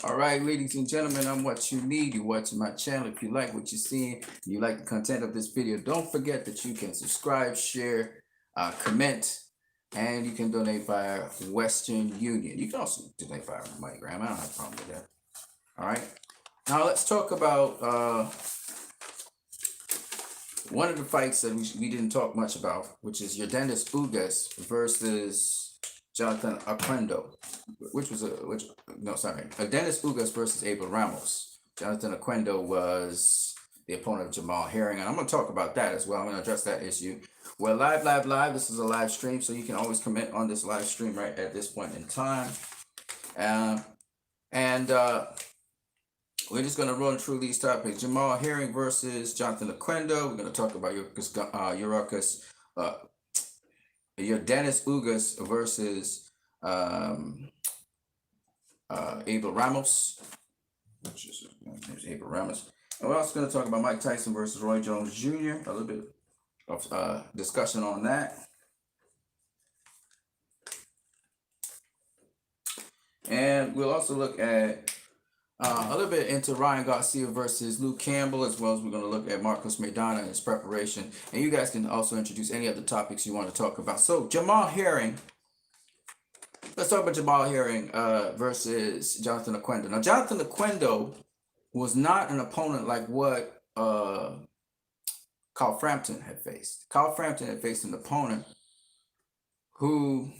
All right, ladies and gentlemen, I'm what you need. You're watching my channel. If you like what you're seeing, you like the content of this video, don't forget that you can subscribe, share, comment, and you can donate via Western Union. You can also donate via MoneyGram. I don't have a problem with that. All right. Now let's talk about one of the fights that we didn't talk much about, which is Yordenis Ugas versus Jonathan Oquendo, Yordenis Ugas versus Abel Ramos. Jonathan Oquendo was the opponent of Jamal Herring, and I'm going to talk about that as well. I'm going to address that issue. We're live. This is a live stream, so you can always comment on this live stream right at this point in time. And we're just going to run through these topics. Jamal Herring versus Jonathan Oquendo. We're going to talk about Yordenis Ugas versus Abel Ramos. There's Abel Ramos. And we're also going to talk about Mike Tyson versus Roy Jones Jr. A little bit of discussion on that. And we'll also look at a little bit into Ryan Garcia versus Luke Campbell, as well as we're going to look at Marcos Maidana and his preparation. And you guys can also introduce any other topics you want to talk about. So Jamal Herring. Let's talk about Jamal Herring versus Jonathan Oquendo. Now, Jonathan Oquendo was not an opponent like what Carl Frampton had faced. Carl Frampton had faced an opponent who,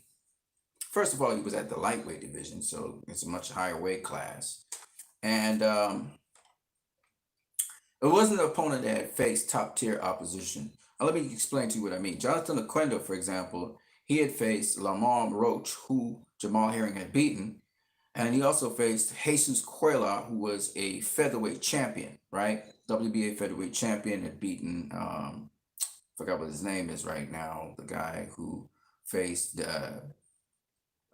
first of all, he was at the lightweight division, so it's a much higher weight class. And it wasn't an opponent that had faced top-tier opposition. Now, let me explain to you what I mean. Jonathan Oquendo, for example, he had faced Lamont Roach, who Jamal Herring had beaten. And he also faced Jesus Cuellar, who was a featherweight champion, right? WBA featherweight champion, had beaten, forgot what his name is right now, the guy who faced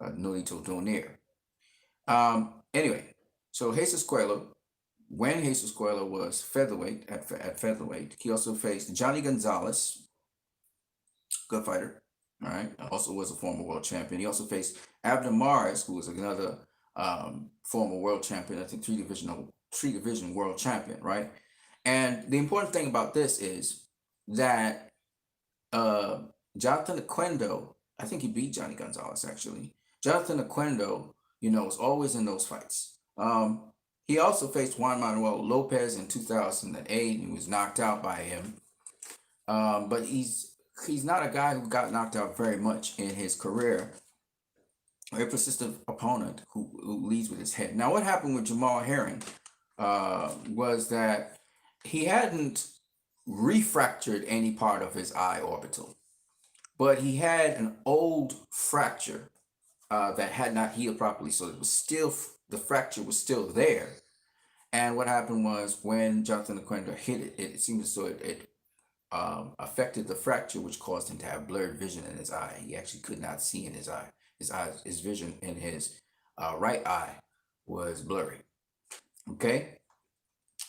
Nolito Donaire. Anyway, so Jesus Cuellar, when Jesus Cuellar was featherweight, at featherweight, he also faced Johnny Gonzalez, good fighter, all right? Also was a former world champion. He also faced Abner Mares, who was another former world champion, I think three division world champion, right? And the important thing about this is that Jonathan Oquendo, I think he beat Johnny Gonzalez actually. Jonathan Oquendo, was always in those fights. He also faced Juan Manuel Lopez in 2008. He was knocked out by him. But he's not a guy who got knocked out very much in his career. A persistent opponent who leads with his head. Now, what happened with Jamal Herring was that he hadn't refractured any part of his eye orbital, but he had an old fracture that had not healed properly, so it was still, the fracture was still there. And what happened was when Jonathan Oquendo hit it, it seemed as though it affected the fracture, which caused him to have blurred vision in his eye. He actually could not see in his eye. His vision in his right eye was blurry. Okay,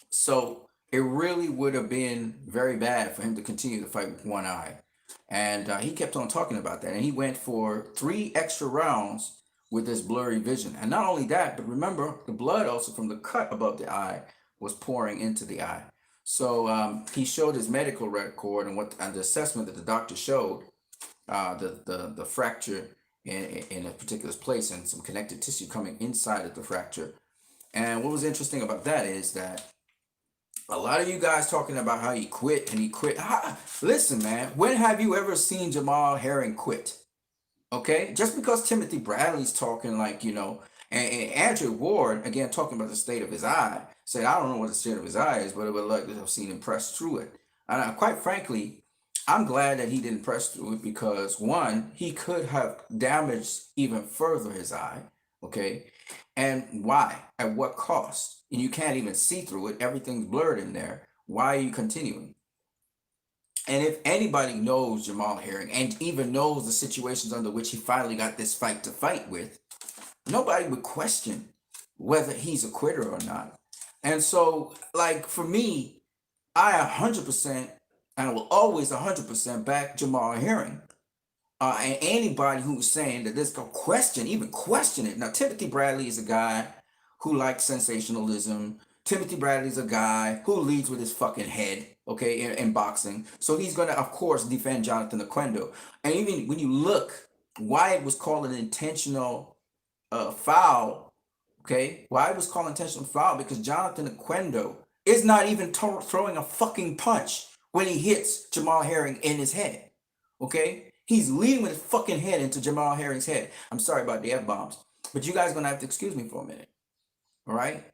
so it really would have been very bad for him to continue to fight with one eye, and he kept on talking about that. And he went for 3 extra rounds with this blurry vision. And not only that, but remember, the blood also from the cut above the eye was pouring into the eye. So he showed his medical record and the assessment that the doctor showed the fracture in a particular place and some connective tissue coming inside of the fracture. And what was interesting about that is that a lot of you guys talking about how he quit and he quit. Listen, man, when have you ever seen Jamal Herring quit? Okay, just because Timothy Bradley's talking and Andrew Ward, again, talking about the state of his eye, said, I don't know what the state of his eye is, but like I've seen him press through it. And quite frankly, I'm glad that he didn't press through it because, one, he could have damaged even further his eye, okay? And why? At what cost? And you can't even see through it. Everything's blurred in there. Why are you continuing? And if anybody knows Jamal Herring and even knows the situations under which he finally got this fight to fight with, nobody would question whether he's a quitter or not. And so, for me, I 100%, and I will always 100% back Jamal Herring. And anybody who's saying that this even question it. Now, Timothy Bradley is a guy who likes sensationalism. Timothy Bradley's a guy who leads with his fucking head, okay, in boxing. So he's going to, of course, defend Jonathan Oquendo. And even when you look, why it was called an intentional foul, okay? Why it was called intentional foul? Because Jonathan Oquendo is not even throwing a fucking punch when he hits Jamal Herring in his head, okay? He's leading with his fucking head into Jamal Herring's head. I'm sorry about the F-bombs, but you guys are going to have to excuse me for a minute, all right?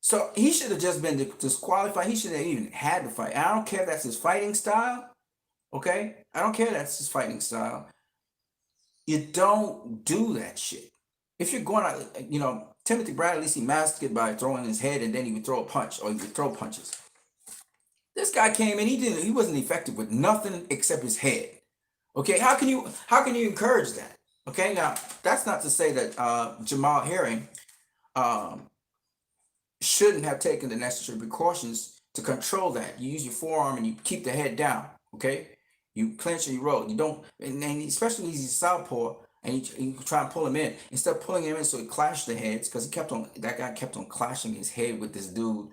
So he should have just been disqualified. He should have even had the fight. I don't care if that's his fighting style, okay? I don't care if that's his fighting style. You don't do that shit. If you're going out, Timothy Bradley, at least he masked it by throwing his head and then he would throw a punch or he would throw punches. This guy came in, he wasn't effective with nothing except his head. Okay, how can you encourage that? Okay, now that's not to say that Jamal Herring shouldn't have taken the necessary precautions to control that. You use your forearm and you keep the head down. Okay, you clench and you roll. You don't, and especially when he's a southpaw and you try and pull him in. Instead of pulling him in so he clashed the heads, because that guy kept on clashing his head with this dude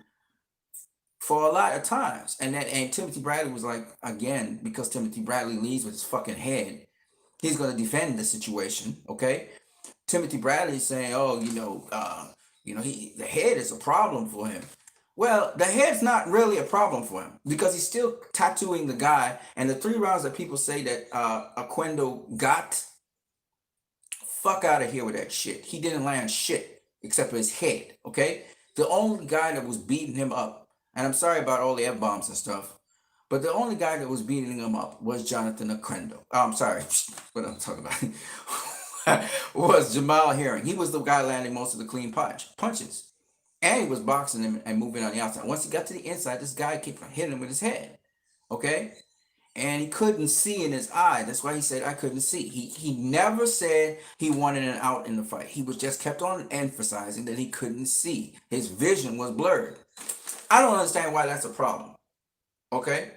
for a lot of times. And Timothy Bradley was like, again, because Timothy Bradley leads with his fucking head, he's going to defend the situation, okay? Timothy Bradley is saying, oh, the head is a problem for him. Well, the head's not really a problem for him because he's still tattooing the guy. And the 3 rounds that people say that Oquendo got, fuck out of here with that shit. He didn't land shit except for his head, okay? The only guy that was beating him up, and I'm sorry about all the F-bombs and stuff, but the only guy that was beating him up was Jonathan Oquendo. Oh, I'm sorry, what I'm talking about was Jamal Herring. He was the guy landing most of the clean punches. And he was boxing him and moving on the outside. Once he got to the inside, this guy kept hitting him with his head, okay? And he couldn't see in his eye. That's why he said, I couldn't see. He never said he wanted an out in the fight. He was just kept on emphasizing that he couldn't see. His vision was blurred. I don't understand why that's a problem, okay?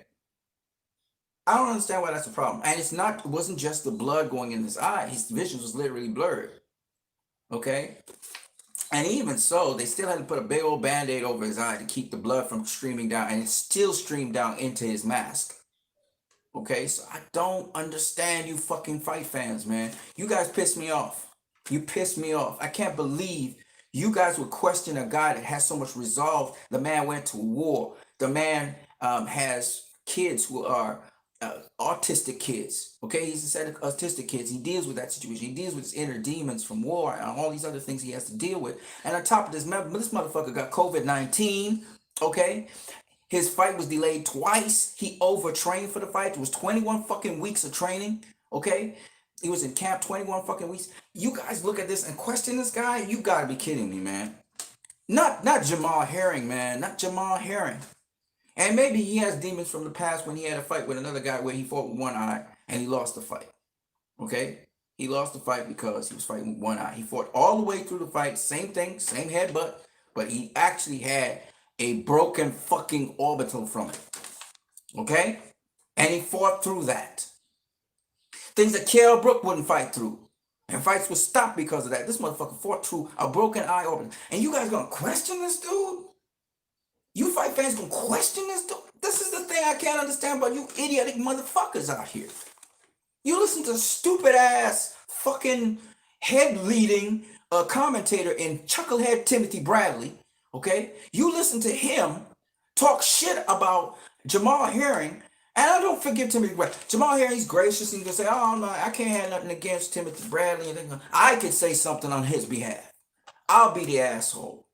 I don't understand why that's a problem. And it wasn't just the blood going in his eye. His vision was literally blurred, okay? And even so, they still had to put a big old Band-Aid over his eye to keep the blood from streaming down, and it still streamed down into his mask. Okay, so I don't understand you fucking fight fans, man. You guys piss me off. You piss me off. I can't believe you guys would question a guy that has so much resolve. The man went to war. The man has kids who are autistic kids. Okay, he's a set of autistic kids. He deals with that situation. He deals with his inner demons from war and all these other things he has to deal with. And on top of this motherfucker got COVID-19. Okay, his fight was delayed twice. He overtrained for the fight. It was 21 fucking weeks of training. Okay, he was in camp 21 fucking weeks. You guys look at this and question this guy? You gotta be kidding me, man. Not Jamal Herring, man. Not Jamal Herring. And maybe he has demons from the past when he had a fight with another guy where he fought with one eye and he lost the fight. Okay? He lost the fight because he was fighting with one eye. He fought all the way through the fight, same thing, same headbutt, but he actually had a broken fucking orbital from it. Okay? And he fought through that. Things that Kell Brook wouldn't fight through. And fights would stop because of that. This motherfucker fought through a broken eye orbital. And you guys gonna question this dude? You fight fans gonna question this dude? This is the thing I can't understand about you idiotic motherfuckers out here. You listen to stupid ass fucking head leading commentator in Chucklehead Timothy Bradley. Okay? You listen to him talk shit about Jamal Herring. And I don't forgive Timothy Bradley. Jamal Herring's gracious and you can say, oh no, I can't have nothing against Timothy Bradley. I could say something on his behalf. I'll be the asshole.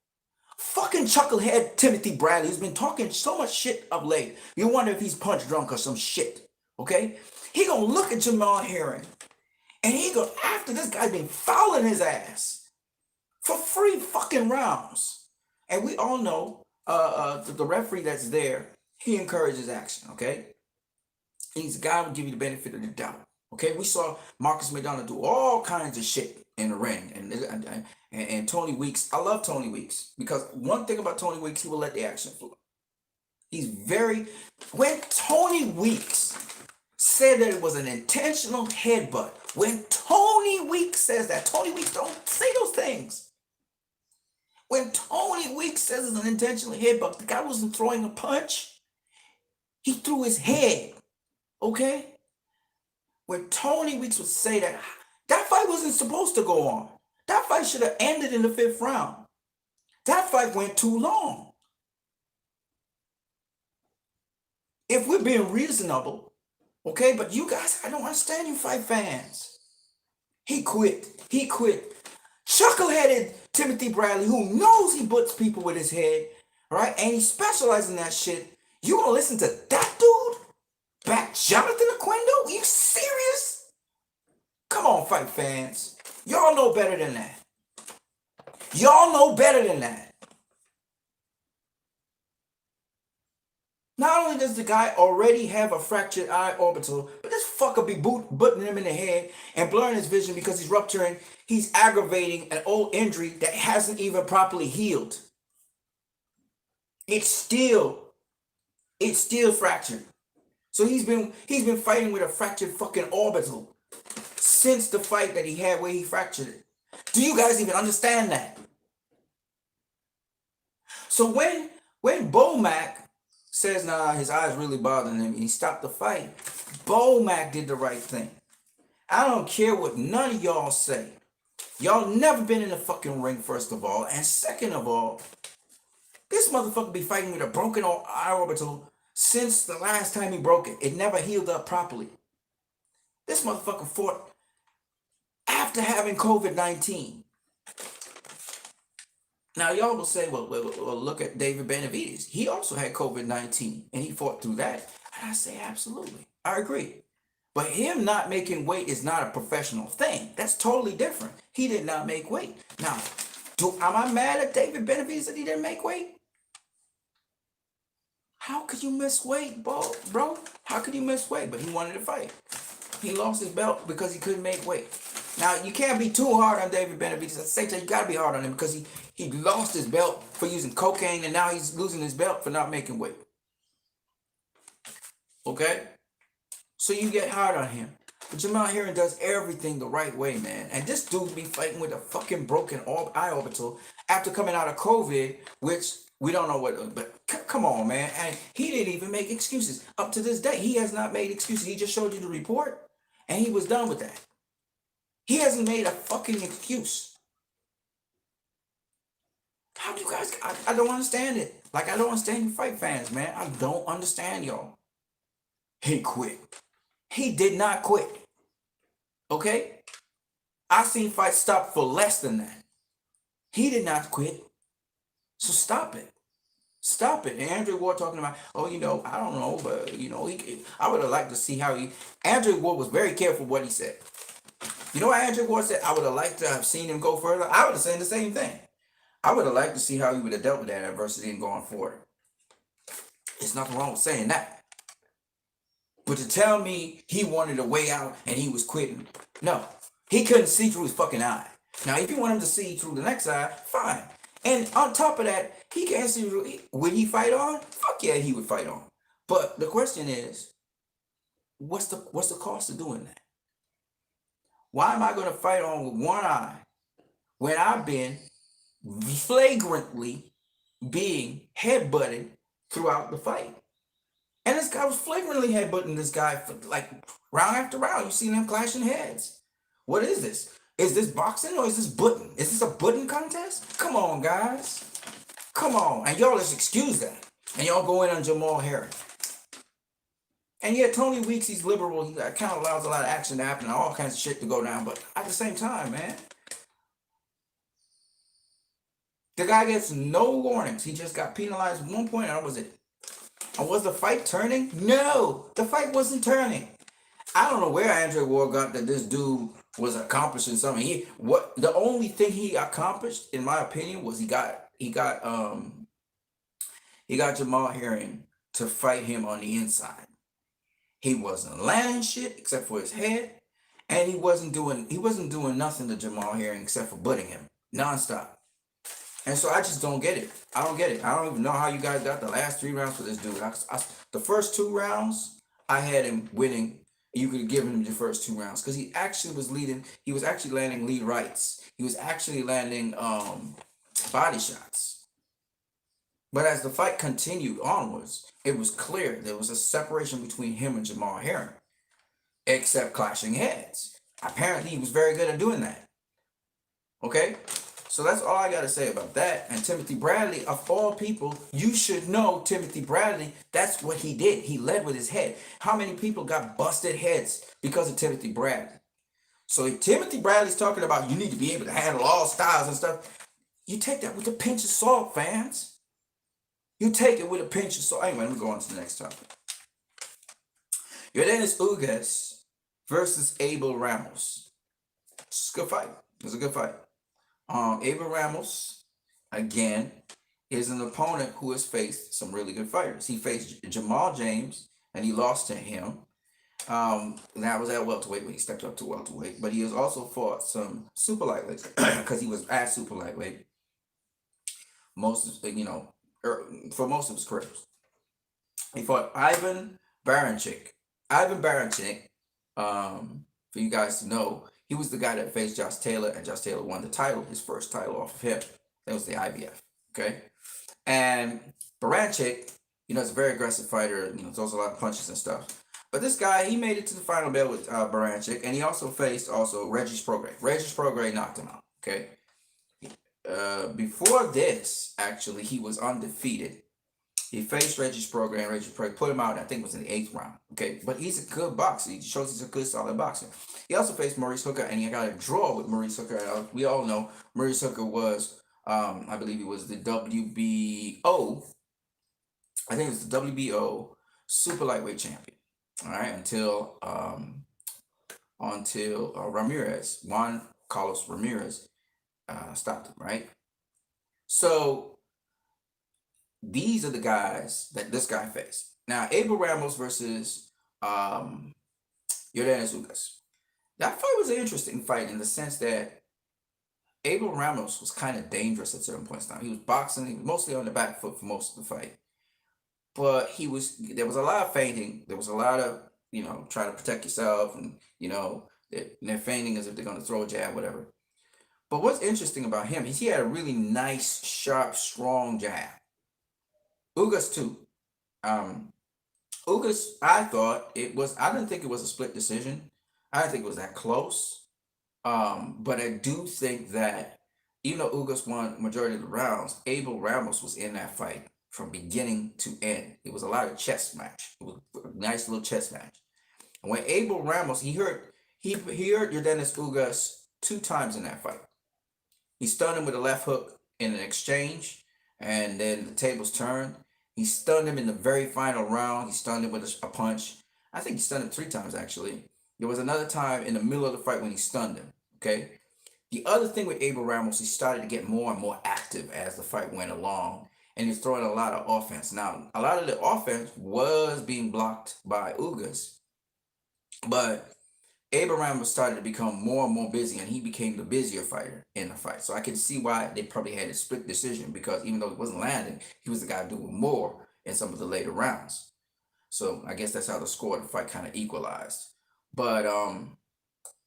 Fucking chucklehead Timothy Bradley has been talking so much shit of late. You wonder if he's punch drunk or some shit. Okay? He gonna look at Jamal Herring and he go after this guy been fouling his ass for 3 fucking rounds. And we all know the referee that's there, he encourages action, okay? He's a guy who will give you the benefit of the doubt. Okay, we saw Marcus McDonald do all kinds of shit in the ring, and Tony Weeks. I love Tony Weeks because one thing about Tony Weeks, he will let the action flow. When Tony Weeks said that it was an intentional headbutt, when Tony Weeks says that, Tony Weeks don't say those things. When Tony Weeks says it's an intentional hit, but the guy wasn't throwing a punch, he threw his head. Okay? When Tony Weeks would say that, that fight wasn't supposed to go on. That fight should have ended in the 5th round. That fight went too long. If we're being reasonable, okay, but you guys, I don't understand you fight fans. He quit. He quit. Chuckle-headed Timothy Bradley, who knows he butts people with his head, right? And he specializes in that shit. You gonna listen to that dude? Back Jonathan Oquendo? Are you serious? Come on, fight fans. Y'all know better than that. Y'all know better than that. Not only does the guy already have a fractured eye orbital, but this fucker be butting him in the head and blurring his vision because he's rupturing, he's aggravating an old injury that hasn't even properly healed. It's still fractured. So he's been fighting with a fractured fucking orbital since the fight that he had where he fractured it. Do you guys even understand that? So when Bomac says, nah, his eyes really bothering him, and he stopped the fight, Bomac did the right thing. I don't care what none of y'all say. Y'all never been in the fucking ring, first of all. And second of all, this motherfucker be fighting with a broken eye orbital since the last time he broke it. It never healed up properly. This motherfucker fought after having COVID-19. Now, y'all will say, well, look at David Benavidez. He also had COVID-19, and he fought through that. And I say, absolutely. I agree. But him not making weight is not a professional thing. That's totally different. He did not make weight. Now, am I mad at David Benavidez that he didn't make weight? How could you miss weight, bro? How could you miss weight? But he wanted to fight. He lost his belt because he couldn't make weight. Now, you can't be too hard on David Benavidez. At the same time, you got to be hard on him because he lost his belt for using cocaine, and now he's losing his belt for not making weight. Okay? So you get hard on him. But Jamal Herring does everything the right way, man. And this dude be fighting with a fucking broken eye orbital after coming out of COVID, which we don't know what, but come on, man. And he didn't even make excuses. Up to this day, he has not made excuses. He just showed you the report, and he was done with that. He hasn't made a fucking excuse. How do you guys, I don't understand it. Like, I don't understand you fight fans, man. I don't understand y'all. He quit. He did not quit. Okay? I seen fights stop for less than that. He did not quit. So stop it. Stop it. And Andre Ward talking about, oh, I don't know, but, I would have liked to see how Andre Ward was very careful what he said. You know what Andre Ward said? I would have liked to have seen him go further. I would have said the same thing. I would have liked to see how he would have dealt with that adversity and going forward. There's nothing wrong with saying that. But to tell me he wanted a way out and he was quitting, no. He couldn't see through his fucking eye. Now, if you want him to see through the next eye, fine. And on top of that, he can't see through. Would he fight on? Fuck yeah, he would fight on. But the question is, what's the cost of doing that? Why am I going to fight on with one eye when I've been flagrantly being headbutted throughout the fight? And this guy was flagrantly headbutting this guy for like round after round. You seen them clashing heads. What is this? Is this boxing or is this butting? Is this a butting contest? Come on, guys. Come on. And y'all just excuse that. And y'all go in on Jamal Herring. And yet Tony Weeks, he's liberal. He kind of allows a lot of action to happen and all kinds of shit to go down. But at the same time, man, the guy gets no warnings. He just got penalized at one point, and that was it. And was the fight turning? No, the fight wasn't turning. I don't know where Andre Ward got that this dude was accomplishing something. The only thing he accomplished, in my opinion, was he got Jamal Herring to fight him on the inside. He wasn't landing shit except for his head, and he wasn't doing nothing to Jamal Herring except for butting him nonstop. And so I just don't get it. I don't get it. I don't even know how you guys got the last 3 rounds for this dude. The first 2 rounds, I had him winning. You could have given him the first 2 rounds because he actually was leading. He was actually landing lead rights. He was actually landing body shots. But as the fight continued onwards, it was clear there was a separation between him and Jamal Herring, except clashing heads. Apparently, he was very good at doing that. Okay? So that's all I got to say about that. And Timothy Bradley, of all people, you should know Timothy Bradley. That's what he did. He led with his head. How many people got busted heads because of Timothy Bradley? So if Timothy Bradley's talking about you need to be able to handle all styles and stuff, you take that with a pinch of salt, fans. You take it with a pinch of salt. Anyway, let me go on to the next topic. Yordenis Ugas versus Abel Ramos. It's a good fight. It's a good fight. Abel Ramos, again, is an opponent who has faced some really good fighters. He faced Jamal James, and he lost to him. That was at welterweight when he stepped up to welterweight. But he has also fought some super lightweights because he was at super lightweight most, for most of his career. He fought Ivan Baranchyk. Ivan Baranchyk, for you guys to know, he was the guy that faced Josh Taylor, and Josh Taylor won the title, his first title off of him. That was the IBF. Okay, and Baranchyk, is a very aggressive fighter. Throws a lot of punches and stuff. But this guy, he made it to the final bell with Baranchyk, and he also faced Regis Prograis. Regis Prograis knocked him out. Okay. Before this, actually, he was undefeated. He faced Regis Prograis, and Regis Prograis put him out. I think it was in the 8th round. Okay, but he's a good boxer. He shows he's a good, solid boxer. He also faced Maurice Hooker, and he got a draw with Maurice Hooker. We all know Maurice Hooker was, I believe he was the WBO. I think it was the WBO super lightweight champion. All right, until Ramirez, Juan Carlos Ramirez, stopped him. Right, so these are the guys that this guy faced. Now, Abel Ramos versus Yordenis Ugas. That fight was an interesting fight in the sense that Abel Ramos was kind of dangerous at certain points in time. He was boxing, he was mostly on the back foot for most of the fight. But there was a lot of feinting. There was a lot of, trying to protect yourself, and, they're feinting as if they're going to throw a jab, whatever. But what's interesting about him is he had a really nice, sharp, strong jab. Ugas too. Ugas, I didn't think it was a split decision. I didn't think it was that close. But I do think that even though Ugas won majority of the rounds, Abel Ramos was in that fight from beginning to end. It was a lot of chess match. It was a nice little chess match. And when Abel Ramos, he hurt Yordenis Ugas 2 times in that fight. He stunned him with a left hook in an exchange, and then the tables turned. He stunned him in the very final round. He stunned him with a punch. I think he stunned him 3 times, actually. There was another time in the middle of the fight when he stunned him, okay? The other thing with Abel Ramos, he started to get more and more active as the fight went along, and he's throwing a lot of offense. Now, a lot of the offense was being blocked by Ugas, but Abel Ramos started to become more and more busy, and he became the busier fighter in the fight. So I can see why they probably had a split decision, because even though he wasn't landing, he was the guy doing more in some of the later rounds. So I guess that's how the score of the fight kind of equalized. But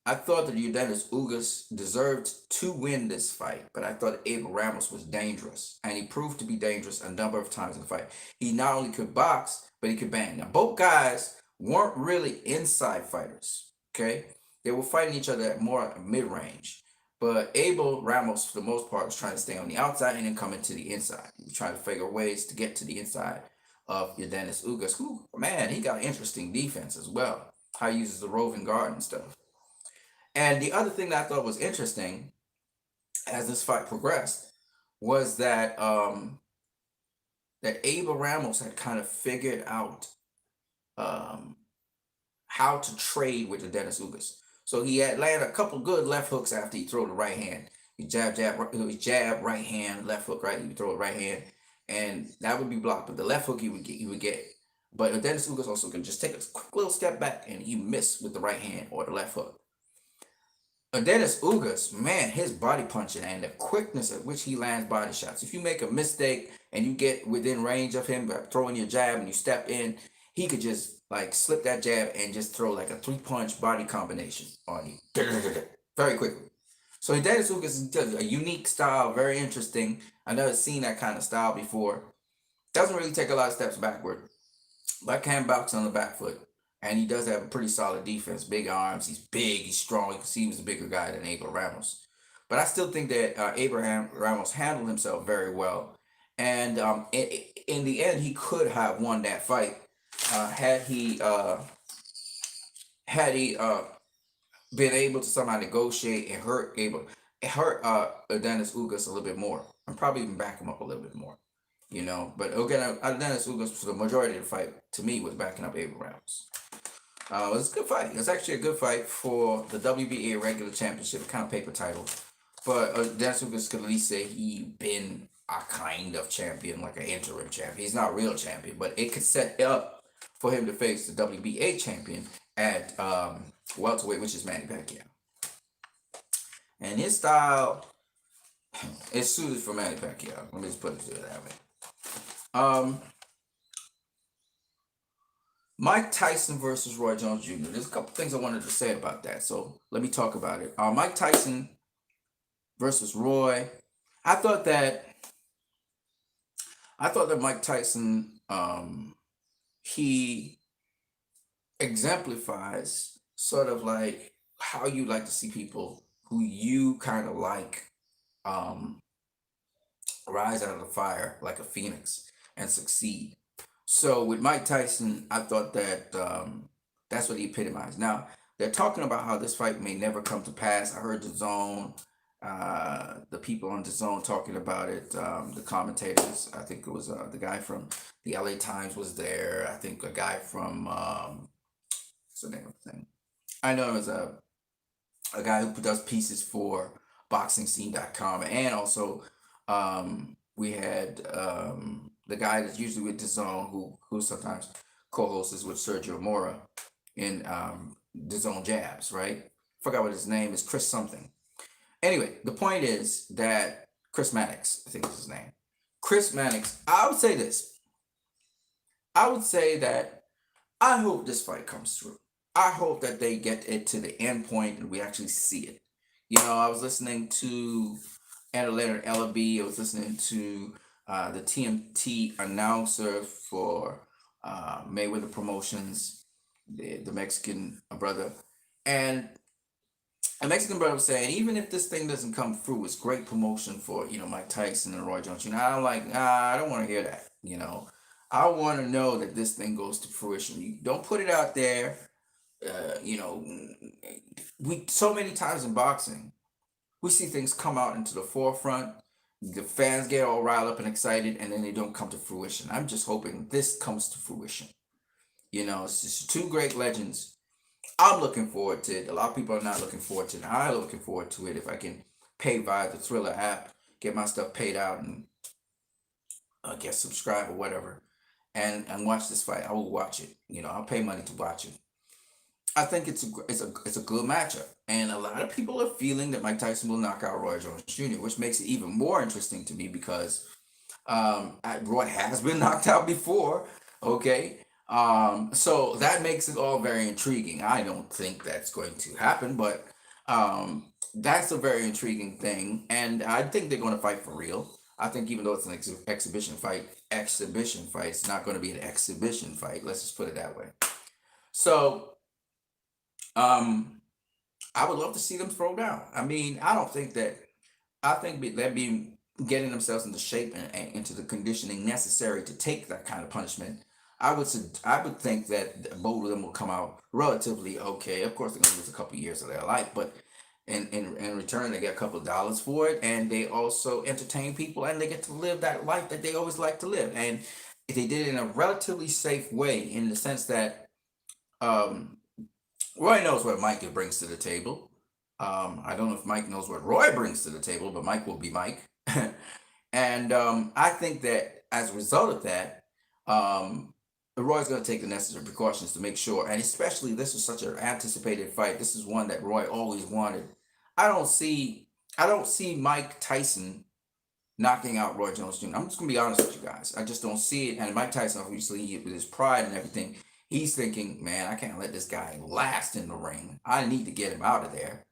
I thought that Yordenis Ugas deserved to win this fight, but I thought Abel Ramos was dangerous, and he proved to be dangerous a number of times in the fight. He not only could box, but he could bang. Now, both guys weren't really inside fighters. Okay, they were fighting each other at more mid-range, but Abel Ramos, for the most part, was trying to stay on the outside and then come into the inside. He was trying to figure ways to get to the inside of Yordenis Ugas, who, man, he got interesting defense as well. How he uses the roving guard and stuff. And the other thing that I thought was interesting as this fight progressed was that that Abel Ramos had kind of figured out how to trade with Yordenis Ugas. So he had landed a couple good left hooks after he threw the right hand. He jab, right hand, left hook, right. He would throw it right hand, and that would be blocked. But the left hook he would get. But Yordenis Ugas also could just take a quick little step back, and he missed with the right hand or the left hook. Yordenis Ugas, man, his body punching and the quickness at which he lands body shots. If you make a mistake and you get within range of him by throwing your jab and you step in, he could just like slip that jab and just throw like a 3-punch body combination on you very quickly. So Dennis Ugas is a unique style, very interesting. I've never seen that kind of style before. Doesn't really take a lot of steps backward, but can box on the back foot. And he does have a pretty solid defense, big arms. He's big, he's strong. You can see he was a bigger guy than Abraham Ramos. But I still think that Abraham Ramos handled himself very well. And in the end, he could have won that fight had he been able to somehow negotiate and hurt Dennis Ugas a little bit more, and probably even back him up a little bit more. But again, Dennis Ugas for the majority of the fight to me was backing up Abraham Ramos. It was a good fight. It was actually a good fight for the WBA regular championship, kind of paper title. But Dennis Ugas could at least say he been a kind of champion, like an interim champion. He's not a real champion, but it could set up for him to face the WBA champion at welterweight, which is Manny Pacquiao. And his style is suited for Manny Pacquiao. Let me just put it that way. Mike Tyson versus Roy Jones Jr. There's a couple things I wanted to say about that, so let me talk about it. Mike Tyson versus Roy. I thought that Mike Tyson he exemplifies sort of like how you like to see people who you kind of like rise out of the fire like a phoenix and succeed. So with Mike Tyson, I thought that that's what he epitomized. Now they're talking about how this fight may never come to pass. I heard the people on the zone talking about it. The commentators, I think it was the guy from the LA Times was there. I think a guy from what's the name of the thing? I know it was a guy who does pieces for BoxingScene.com, and also we had the guy that's usually with the zone who sometimes co-hosts with Sergio Mora in the zone jabs, right? Forgot what his name is, Chris something. Anyway, the point is that Chris Mannix, I think is his name. Chris Mannix, I would say this. I would say that I hope this fight comes through. I hope that they get it to the end point and we actually see it. I was listening to Leonard Ellaby. I was listening to the TMT announcer for Mayweather Promotions, the Mexican brother. And a Mexican brother was saying, even if this thing doesn't come through, it's great promotion for, Mike Tyson and Roy Jones. I'm like, I don't want to hear that. I want to know that this thing goes to fruition. You don't put it out there. We so many times in boxing, we see things come out into the forefront. The fans get all riled up and excited, and then they don't come to fruition. I'm just hoping this comes to fruition. It's just two great legends. I'm looking forward to it. A lot of people are not looking forward to it. I'm looking forward to it if I can pay via the Thriller app, get my stuff paid out, and get subscribed or whatever, and watch this fight. I will watch it. I'll pay money to watch it. I think it's a good matchup, and a lot of people are feeling that Mike Tyson will knock out Roy Jones Jr., which makes it even more interesting to me because Roy has been knocked out before. Okay, so that makes it all very intriguing. I don't think that's going to happen, but that's a very intriguing thing, and I think they're going to fight for real. I think even though it's an exhibition fight, it's not going to be an exhibition fight. Let's just put it that way. So. I would love to see them throw down. I mean, I think that being getting themselves into shape and into the conditioning necessary to take that kind of punishment. I would think that both of them will come out relatively okay. Of course, they're going to lose a couple of years of their life, but in return, they get a couple of dollars for it, and they also entertain people, and they get to live that life that they always like to live. And they did it in a relatively safe way, in the sense that Roy knows what Mike brings to the table. I don't know if Mike knows what Roy brings to the table, but Mike will be Mike. And I think that as a result of that, Roy's going to take the necessary precautions to make sure, and especially this was such an anticipated fight. This is one that Roy always wanted. I don't see Mike Tyson knocking out Roy Jones Jr. I'm just gonna be honest with you guys. I just don't see it. And Mike Tyson, obviously, with his pride and everything, he's thinking, man, I can't let this guy last in the ring. I need to get him out of there.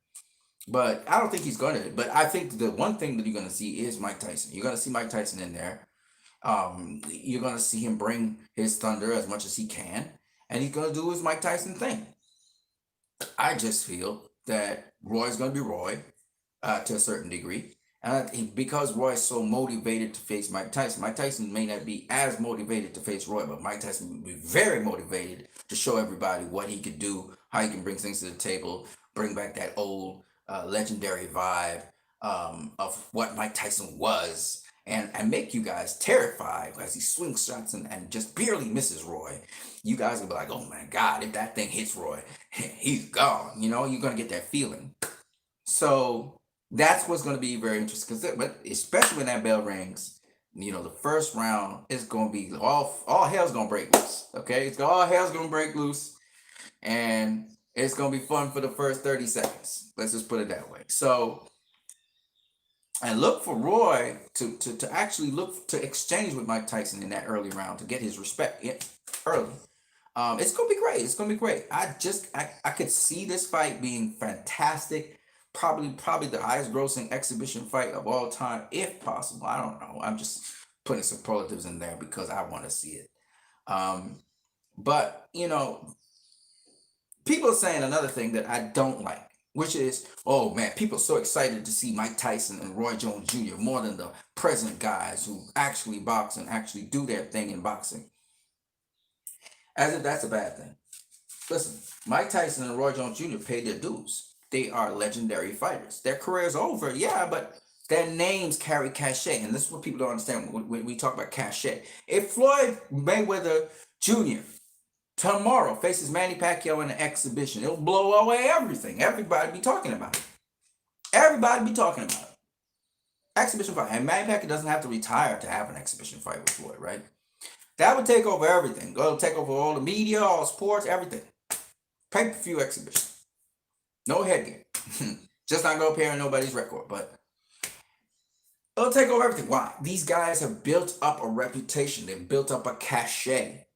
But I don't think he's gonna. But I think the one thing that you're gonna see is Mike Tyson. You're gonna see Mike Tyson in there. You're gonna see him bring his thunder as much as he can, and he's gonna do his Mike Tyson thing. I just feel that Roy's gonna be Roy to a certain degree. Because Roy's so motivated to face Mike Tyson may not be as motivated to face Roy, but Mike Tyson will be very motivated to show everybody what he could do, how he can bring things to the table, bring back that old legendary vibe of what Mike Tyson was, and make you guys terrified as he swings shots and just barely misses Roy. You guys will be like, oh my God, if that thing hits Roy, he's gone. You're going to get that feeling. So that's what's going to be very interesting. But especially when that bell rings, the first round is going to be all hell's going to break loose. Okay, all hell's going to break loose, and it's going to be fun for the first 30 seconds. Let's just put it that way. So, and look for Roy to actually look to exchange with Mike Tyson in that early round to get his respect early. It's gonna be great. It's gonna be great. I could see this fight being fantastic. Probably the highest grossing exhibition fight of all time, if possible. I don't know. I'm just putting superlatives in there because I want to see it. But people are saying another thing that I don't like, which is, oh man, people are so excited to see Mike Tyson and Roy Jones Jr. more than the present guys who actually box and actually do their thing in boxing. As if that's a bad thing. Listen, Mike Tyson and Roy Jones Jr. paid their dues. They are legendary fighters. Their career's over, yeah, but their names carry cachet. And this is what people don't understand when we talk about cachet. If Floyd Mayweather Jr. tomorrow faces Manny Pacquiao in an exhibition, it'll blow away everything. Everybody be talking about it. Everybody be talking about it. Exhibition fight. And Manny Pacquiao doesn't have to retire to have an exhibition fight with Floyd, right? That would take over everything. It'll take over all the media, all sports, everything. Pay-per-view exhibition. No headgear. Just not going to appear in nobody's record, but it'll take over everything. Why? These guys have built up a reputation. They've built up a cachet.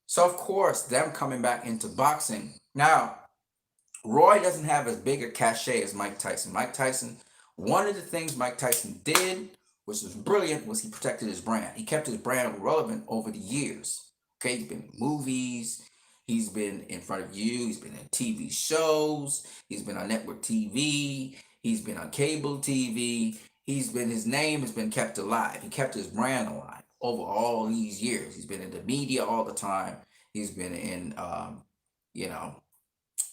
So, of course, them coming back into boxing. Now, Roy doesn't have as big a cachet as Mike Tyson. One of the things Mike Tyson did, which was brilliant, was he protected his brand. He kept his brand relevant over the years. Okay, he's been in movies. He's been in front of you. He's been in TV shows. He's been on network TV. He's been on cable TV. His name has been kept alive. He kept his brand alive over all these years. He's been in the media all the time. He's been in,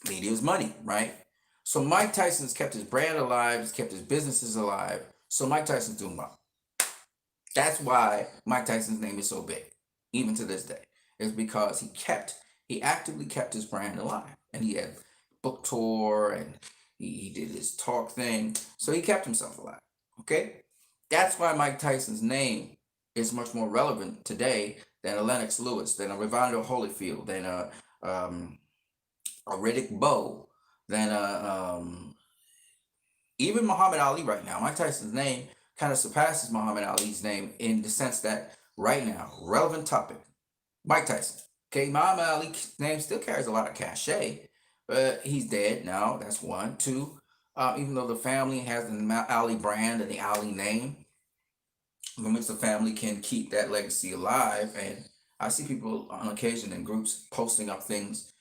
media's money, right? So Mike Tyson's kept his brand alive. He's kept his businesses alive. So Mike Tyson's doing well. That's why Mike Tyson's name is so big, even to this day. It's because he actively kept his brand alive. And he had book tour and he did his talk thing. So he kept himself alive. Okay? That's why Mike Tyson's name is much more relevant today than a Lennox Lewis, than a Evander Holyfield, than a Riddick Bowe, than even Muhammad Ali right now. Mike Tyson's name kind of surpasses Muhammad Ali's name in the sense that right now, relevant topic, Mike Tyson. Okay, Muhammad Ali's name still carries a lot of cachet, but he's dead now. That's one. Two, even though the family has the Ali brand and the Ali name, which the family can keep that legacy alive. And I see people on occasion in groups posting up things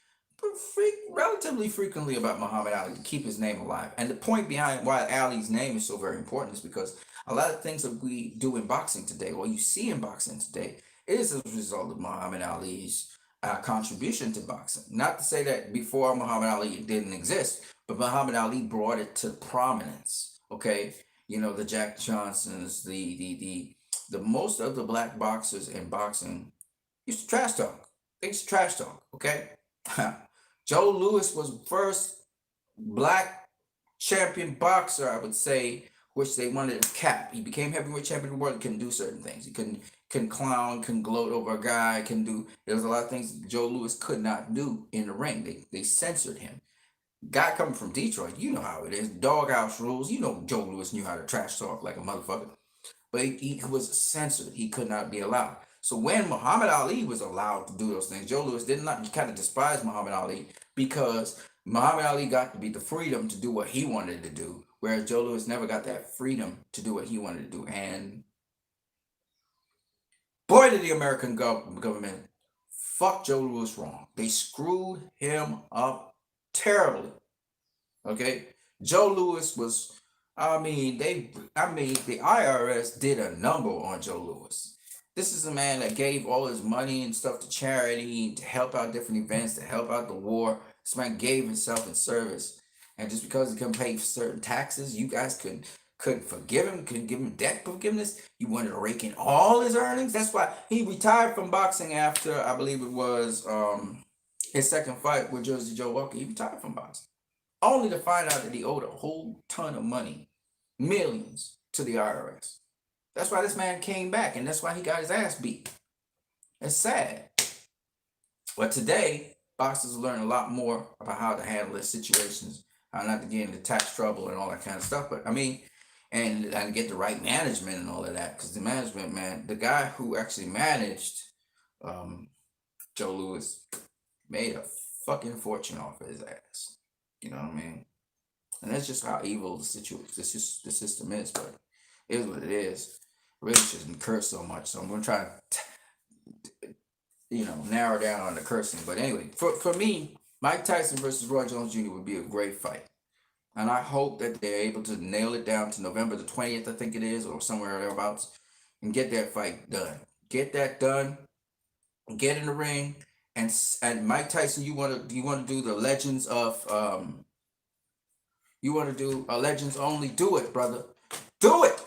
relatively frequently about Muhammad Ali to keep his name alive. And the point behind why Ali's name is so very important is because a lot of things that we do in boxing today, or you see in boxing today, is as a result of Muhammad Ali's contribution to boxing. Not to say that before Muhammad Ali it didn't exist, but Muhammad Ali brought it to prominence. Okay, the Jack Johnsons, the most of the black boxers in boxing used to trash talk. They used to trash talk. Okay. Joe Louis was first black champion boxer, I would say, which they wanted to cap. He became heavyweight champion of the world. He couldn't do certain things. He couldn't clown, couldn't gloat over a guy, there was a lot of things Joe Louis could not do in the ring. They censored him. Guy coming from Detroit, you know how it is. Doghouse rules. Joe Louis knew how to trash talk like a motherfucker. But he was censored. He could not be allowed. So when Muhammad Ali was allowed to do those things, Joe Louis did not. He kind of despised Muhammad Ali because Muhammad Ali got to be the freedom to do what he wanted to do, whereas Joe Louis never got that freedom to do what he wanted to do. And boy, did the American government fuck Joe Louis wrong. They screwed him up terribly. Okay, Joe Louis was. The IRS did a number on Joe Louis. This is a man that gave all his money and stuff to charity, to help out different events, to help out the war. This man gave himself in service, and just because he couldn't pay certain taxes, you guys couldn't forgive him, couldn't give him debt forgiveness. You wanted to rake in all his earnings. That's why he retired from boxing after, I believe it was his second fight with Jersey Joe Walker. He retired from boxing, only to find out that he owed a whole ton of money, millions, to the IRS. That's why this man came back, and that's why he got his ass beat. It's sad. But today, boxers learn a lot more about how to handle their situations, how not to get into tax trouble and all that kind of stuff. But I mean, and get the right management and all of that. Because the management, man, the guy who actually managed um, Joe Louis made a fucking fortune off of his ass. You know what I mean? And that's just how evil the system is. But it is what it is. Really shouldn't curse so much. So I'm gonna try to, narrow down on the cursing. But anyway, for me, Mike Tyson versus Roy Jones Jr. would be a great fight. And I hope that they're able to nail it down to November the 20th, I think it is, or somewhere thereabouts, and get that fight done. Get that done. Get in the ring. And Mike Tyson, you want to do the Legends of you want to do a Legends only? Do it, brother. Do it.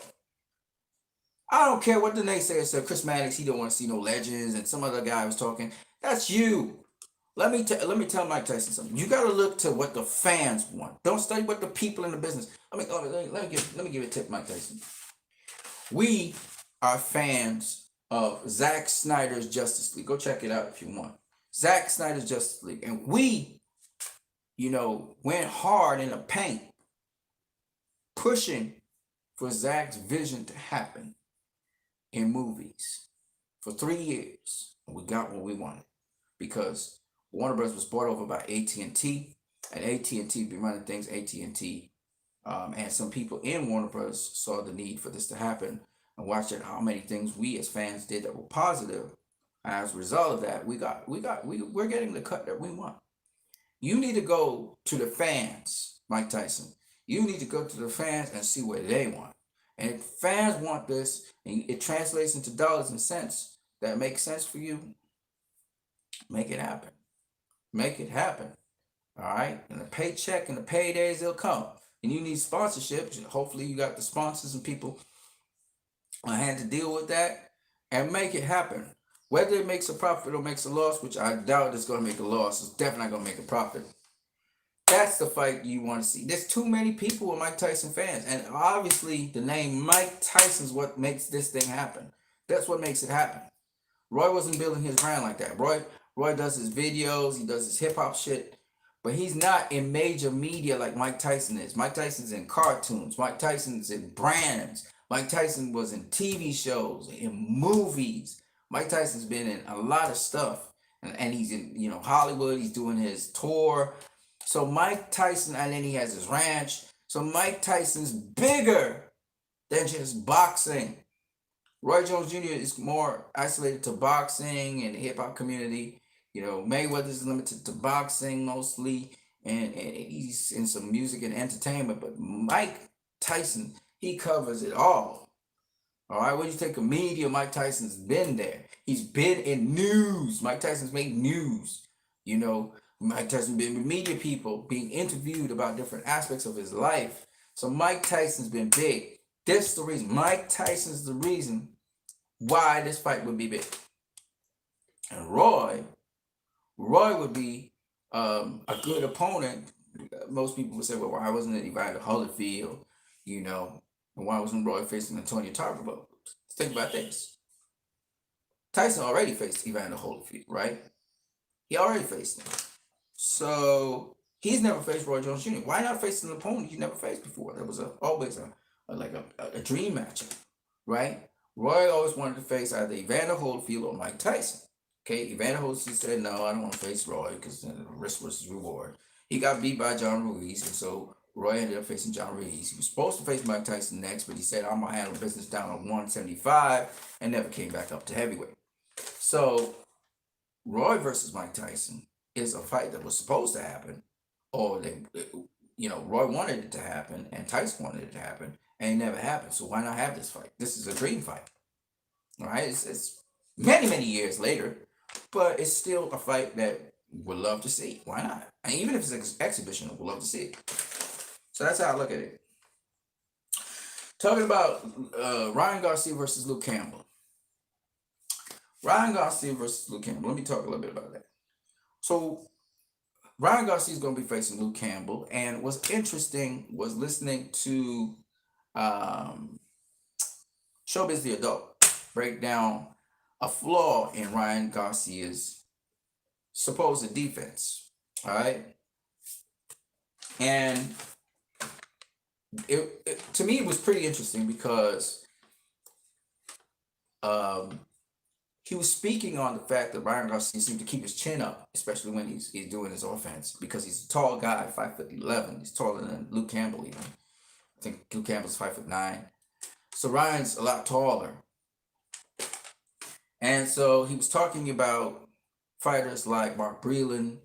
I don't care what the naysayers said. Chris Maddox, he don't want to see no Legends, and some other guy was talking. That's you. Let me tell Mike Tyson something. You got to look to what the fans want. Don't study what the people in the business. Let me give you a tip, Mike Tyson. We are fans of Zack Snyder's Justice League. Go check it out if you want. Zack Snyder's Justice League, and we, went hard in the paint, pushing for Zack's vision to happen in movies for 3 years, and we got what we wanted because Warner Bros. Was bought over by AT&T, and AT&T been running things AT&T, and some people in Warner Bros. Saw the need for this to happen and watched how many things we as fans did that were positive. As a result of that, we're getting the cut that we want. You need to go to the fans, Mike Tyson. You need to go to the fans and see what they want. And if fans want this, and it translates into dollars and cents that make sense for you, make it happen. Make it happen. All right? And the paycheck and the paydays, they'll come. And you need sponsorships. Hopefully you got the sponsors and people on hand to deal with that and make it happen. Whether it makes a profit or makes a loss, which I doubt it's going to make a loss, it's definitely not going to make a profit. That's the fight you want to see. There's too many people with Mike Tyson fans. And obviously, the name Mike Tyson is what makes this thing happen. That's what makes it happen. Roy wasn't building his brand like that. Roy does his videos, he does his hip-hop shit, but he's not in major media like Mike Tyson is. Mike Tyson's in cartoons. Mike Tyson's in brands. Mike Tyson was in TV shows, in movies. Mike Tyson's been in a lot of stuff. And he's in, Hollywood. He's doing his tour. So Mike Tyson, and then he has his ranch. So Mike Tyson's bigger than just boxing. Roy Jones Jr. is more isolated to boxing and the hip-hop community. Mayweather's limited to boxing mostly, and he's in some music and entertainment. But Mike Tyson, he covers it all. All right, when you take a media, Mike Tyson's been there. He's been in news. Mike Tyson's made news. Mike Tyson been with media people, being interviewed about different aspects of his life. So Mike Tyson's been big. This is the reason. Mike Tyson's the reason why this fight would be big. And Roy would be a good opponent. Most people would say, well, why wasn't it Evander Holyfield? And why wasn't Roy facing Antonio Tarver? But think about this. Tyson already faced Evander Holyfield, right? He already faced him. So he's never faced Roy Jones Jr. Why not face an opponent he never faced before? That was always a dream matchup, right? Roy always wanted to face either Evander Holyfield or Mike Tyson. Okay, Evander Holyfield said, no, I don't want to face Roy because the risk versus reward. He got beat by John Ruiz, and so Roy ended up facing John Ruiz. He was supposed to face Mike Tyson next, but he said, "I'm gonna handle business down on 175," and never came back up to heavyweight. So Roy versus Mike Tyson is a fight that was supposed to happen, or Roy wanted it to happen, and Tyson wanted it to happen, and it never happened. So why not have this fight? This is a dream fight, all right? It's many many years later, but it's still a fight that would love to see. Why not? And even if it's an exhibition, we'd love to see it. So that's how I look at it. Talking about Ryan Garcia versus Luke Campbell. Ryan Garcia versus Luke Campbell. Let me talk a little bit about that. So Ryan Garcia is going to be facing Luke Campbell, and what's interesting was listening to Showbiz the Adult break down a flaw in Ryan Garcia's supposed defense. All right, and to me it was pretty interesting because he was speaking on the fact that Ryan Garcia seemed to keep his chin up, especially when he's doing his offense, because he's a tall guy, 5'11". He's taller than Luke Campbell even. I think Luke Campbell's 5'9". So Ryan's a lot taller. And so he was talking about fighters like Mark Breland,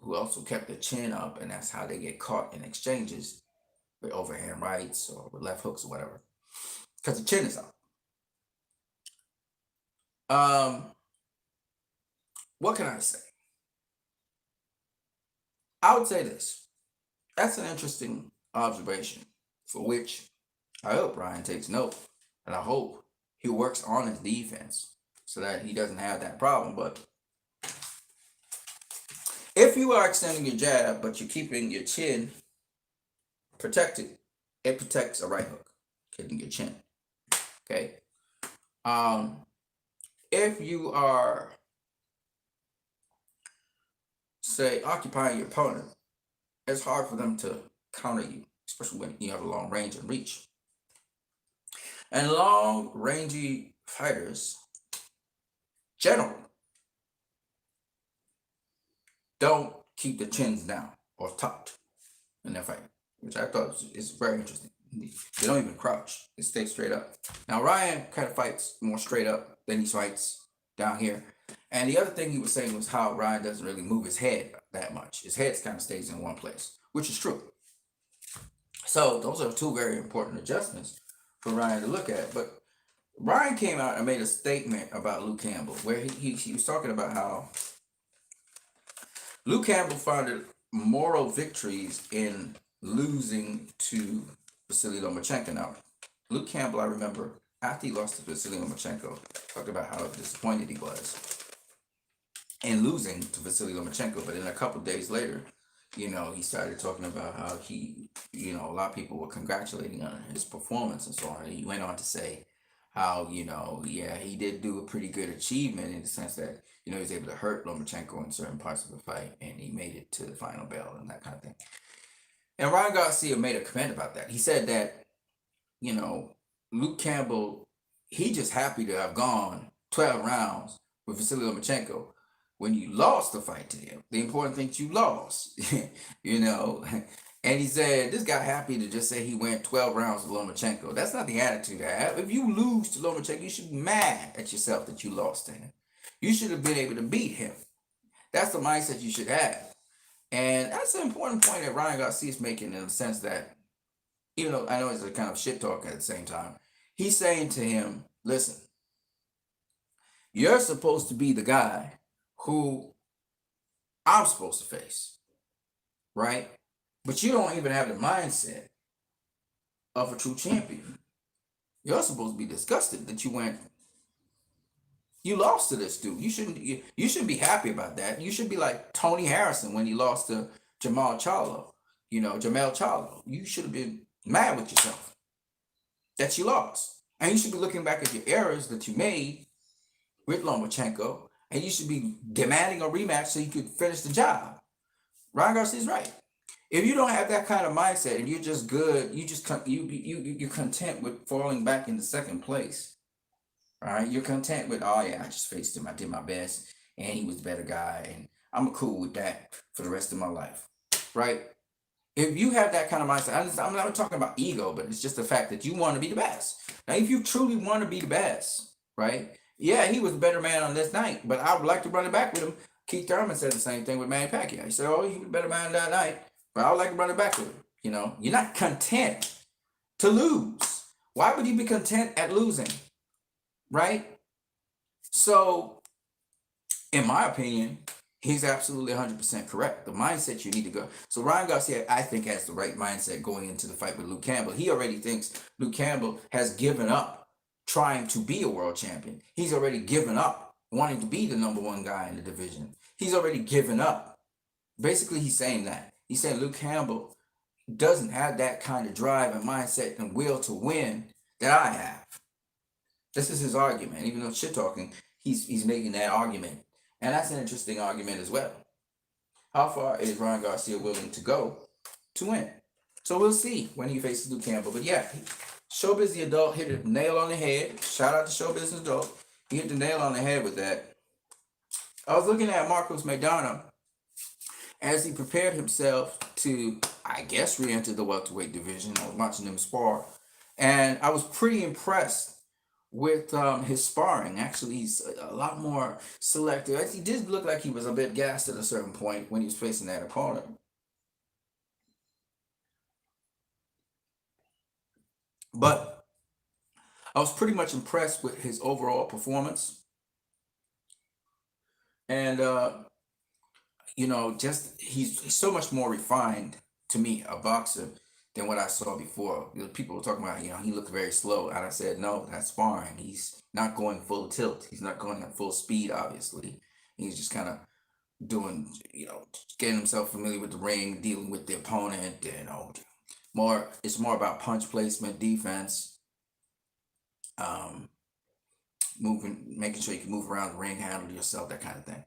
who also kept their chin up, and that's how they get caught in exchanges with overhand rights or with left hooks or whatever, because the chin is up. What can I say? I would say this. That's an interesting observation, for which I hope Ryan takes note, and I hope he works on his defense so that he doesn't have that problem. But if you are extending your jab, but you're keeping your chin protected, it protects a right hook hitting your chin. Okay. If you are, say, occupying your opponent, it's hard for them to counter you, especially when you have a long range and reach. And long rangey fighters generally don't keep the chins down or tucked in their fight, which I thought is very interesting. They don't even crouch; they stay straight up. Now Ryan kind of fights more straight up than he fights down here. And the other thing he was saying was how Ryan doesn't really move his head that much. His head kind of stays in one place, which is true. So those are two very important adjustments for Ryan to look at. But Ryan came out and made a statement about Luke Campbell, where he was talking about how Luke Campbell found moral victories in losing to Vasily Lomachenko. Now, Luke Campbell, I remember, after he lost to Vasily Lomachenko, talked about how disappointed he was in losing to Vasily Lomachenko. But then a couple of days later, he started talking about how he, a lot of people were congratulating on his performance and so on. And he went on to say how, yeah, he did do a pretty good achievement in the sense that, he was able to hurt Lomachenko in certain parts of the fight, and he made it to the final bell and that kind of thing. And Ryan Garcia made a comment about that. He said that, Luke Campbell, he just happy to have gone 12 rounds with Vasily Lomachenko. When you lost the fight to him, the important thing is you lost, And he said, this guy happy to just say he went 12 rounds with Lomachenko. That's not the attitude I have. If you lose to Lomachenko, you should be mad at yourself that you lost to him. You should have been able to beat him. That's the mindset you should have. And that's an important point that Ryan Garcia is making, in the sense that, even though I know it's a kind of shit talk at the same time, he's saying to him, listen, you're supposed to be the guy who I'm supposed to face, right? But you don't even have the mindset of a true champion. You're supposed to be disgusted that you lost to this dude. You shouldn't be happy about that. You should be like Tony Harrison when he lost to Jamel Charlo. You should have been mad with yourself that you lost. And you should be looking back at your errors that you made with Lomachenko, and you should be demanding a rematch so you could finish the job. Ryan Garcia's right. If you don't have that kind of mindset and you're just good, you're content with falling back into second place. All right, you're content with, oh yeah, I just faced him, I did my best, and he was the better guy, and I'm cool with that for the rest of my life, right? If you have that kind of mindset, I'm not talking about ego, but it's just the fact that you want to be the best. Now, if you truly want to be the best, right? Yeah, he was a better man on this night, but I would like to run it back with him. Keith Thurman said the same thing with Manny Pacquiao. He said, "Oh, he was a better man that night, but I would like to run it back with him." You know, you're not content to lose. Why would you be content at losing, right? So, in my opinion, he's absolutely 100% correct. The mindset you need to go. So Ryan Garcia, I think, has the right mindset going into the fight with Luke Campbell. He already thinks Luke Campbell has given up trying to be a world champion. He's already given up wanting to be the number one guy in the division. He's already given up. Basically, he's saying that. He's saying Luke Campbell doesn't have that kind of drive and mindset and will to win that I have. This is his argument. Even though shit talking, he's making that argument. And that's an interesting argument as well. How far is Ryan Garcia willing to go to win? So we'll see when he faces Luke Campbell. But yeah, Showbiz the Adult hit a nail on the head. Shout out to Showbiz the Adult. He hit the nail on the head with that. I was looking at Marcos Maidana as he prepared himself to, I guess, re-enter the welterweight division. I was watching him spar, and I was pretty impressed with his sparring. Actually, he's a lot more selective. He did look like he was a bit gassed at a certain point when he was facing that opponent. But I was pretty much impressed with his overall performance. And, just he's so much more refined to me, a boxer, than what I saw before. People were talking about, he looked very slow. And I said, no, that's sparring. He's not going full tilt. He's not going at full speed, obviously. He's just kind of doing, getting himself familiar with the ring, dealing with the opponent, it's more about punch placement, defense, um, making sure you can move around the ring, handle yourself, that kind of thing.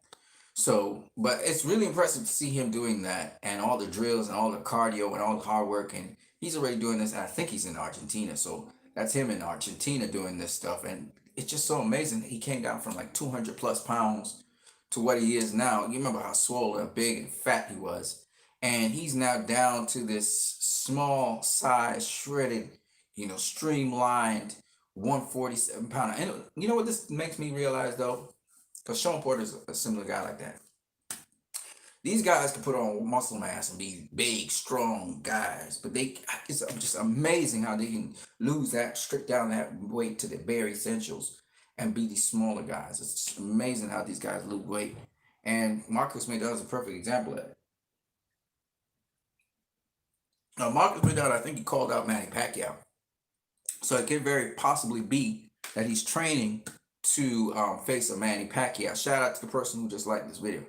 So, but it's really impressive to see him doing that and all the drills and all the cardio and all the hard work. And he's already doing this. And I think he's in Argentina. So that's him in Argentina doing this stuff. And it's just so amazing that he came down from like 200 plus pounds to what he is now. You remember how swollen, big, and fat he was. And he's now down to this small size, shredded, streamlined 147-pounder. And you know what this makes me realize though? Because Sean Porter's a similar guy like that. These guys can put on muscle mass and be big, strong guys, but it's just amazing how they can lose that, strip down that weight to the bare essentials and be these smaller guys. It's just amazing how these guys lose weight. And Marcus Maidana is a perfect example of it. Now, Marcus Maidana, I think he called out Manny Pacquiao. So it could very possibly be that he's training to face a Manny Pacquiao. Shout out to the person who just liked this video.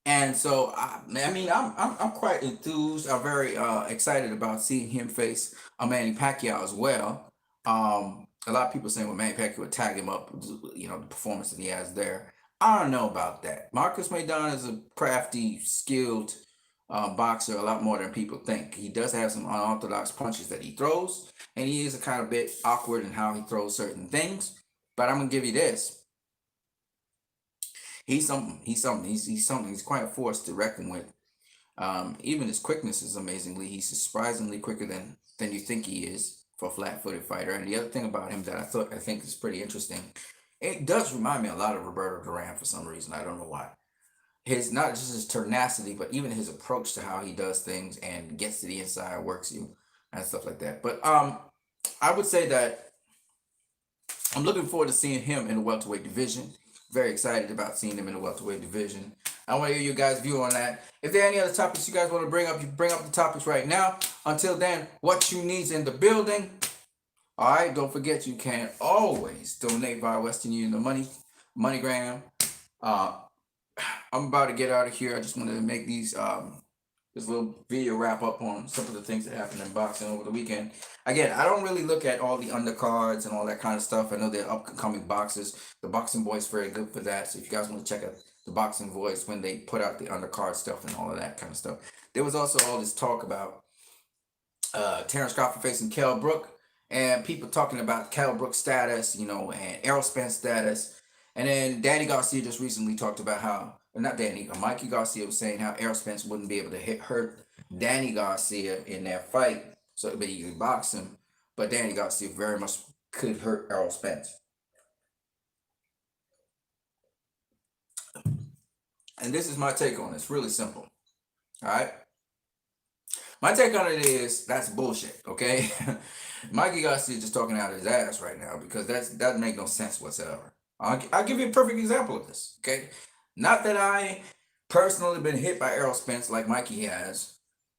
And so I'm quite enthused. I'm very excited about seeing him face a Manny Pacquiao as well. A lot of people saying, well, Manny Pacquiao would tag him up, the performance that he has there. I don't know about that. Marcus Maidana is a crafty, skilled boxer, a lot more than people think. He does have some unorthodox punches that he throws, and he is a kind of bit awkward in how he throws certain things. But I'm gonna give you this: he's something. He's something. He's something. He's quite a force to reckon with. Even his quickness is amazingly. He's surprisingly quicker than you think he is for a flat-footed fighter. And the other thing about him that I think is pretty interesting, it does remind me a lot of Roberto Duran for some reason. I don't know why. His not just his tenacity, but even his approach to how he does things and gets to the inside, works you, and stuff like that. But I would say that I'm looking forward to seeing him in the welterweight division. Very excited about seeing him in the welterweight division. I want to hear your guys' view on that. If there are any other topics you guys want to bring up, you bring up the topics right now. Until then, what you need's in the building. All right, don't forget you can always donate via Western Union, the MoneyGram. I'm about to get out of here. I just wanted to make this little video wrap up on some of the things that happened in boxing over the weekend. Again, I don't really look at all the undercards and all that kind of stuff. I know they're upcoming boxers. The Boxing Voice is very good for that. So if you guys want to check out the Boxing Voice when they put out the undercard stuff and all of that kind of stuff. There was also all this talk about Terrence Crawford facing Kell Brook, and people talking about Kell Brook's status, and Errol Spence status. And then Danny Garcia just recently talked about how, not Danny, Mikey Garcia was saying how Errol Spence wouldn't be able to hurt Danny Garcia in that fight, so but he could box him. But Danny Garcia very much could hurt Errol Spence. And this is my take on it. It's really simple. All right. My take on it is that's bullshit. Okay. Mikey Garcia is just talking out of his ass right now because that doesn't make no sense whatsoever. I'll give you a perfect example of this. Okay. Not that I personally been hit by Errol Spence like Mikey has,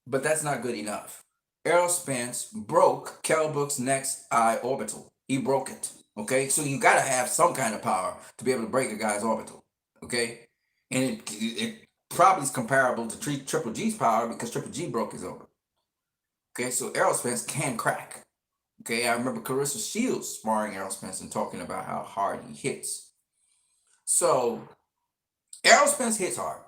but that's not good enough. Errol Spence broke Kell Brook's next eye orbital. He broke it. Okay. So you got to have some kind of power to be able to break a guy's orbital. Okay. And it probably is comparable to Triple G's power because Triple G broke his orbital. Okay, so Errol Spence can crack. Okay, I remember Clarissa Shields sparring Errol Spence and talking about how hard he hits. So Errol Spence hits hard.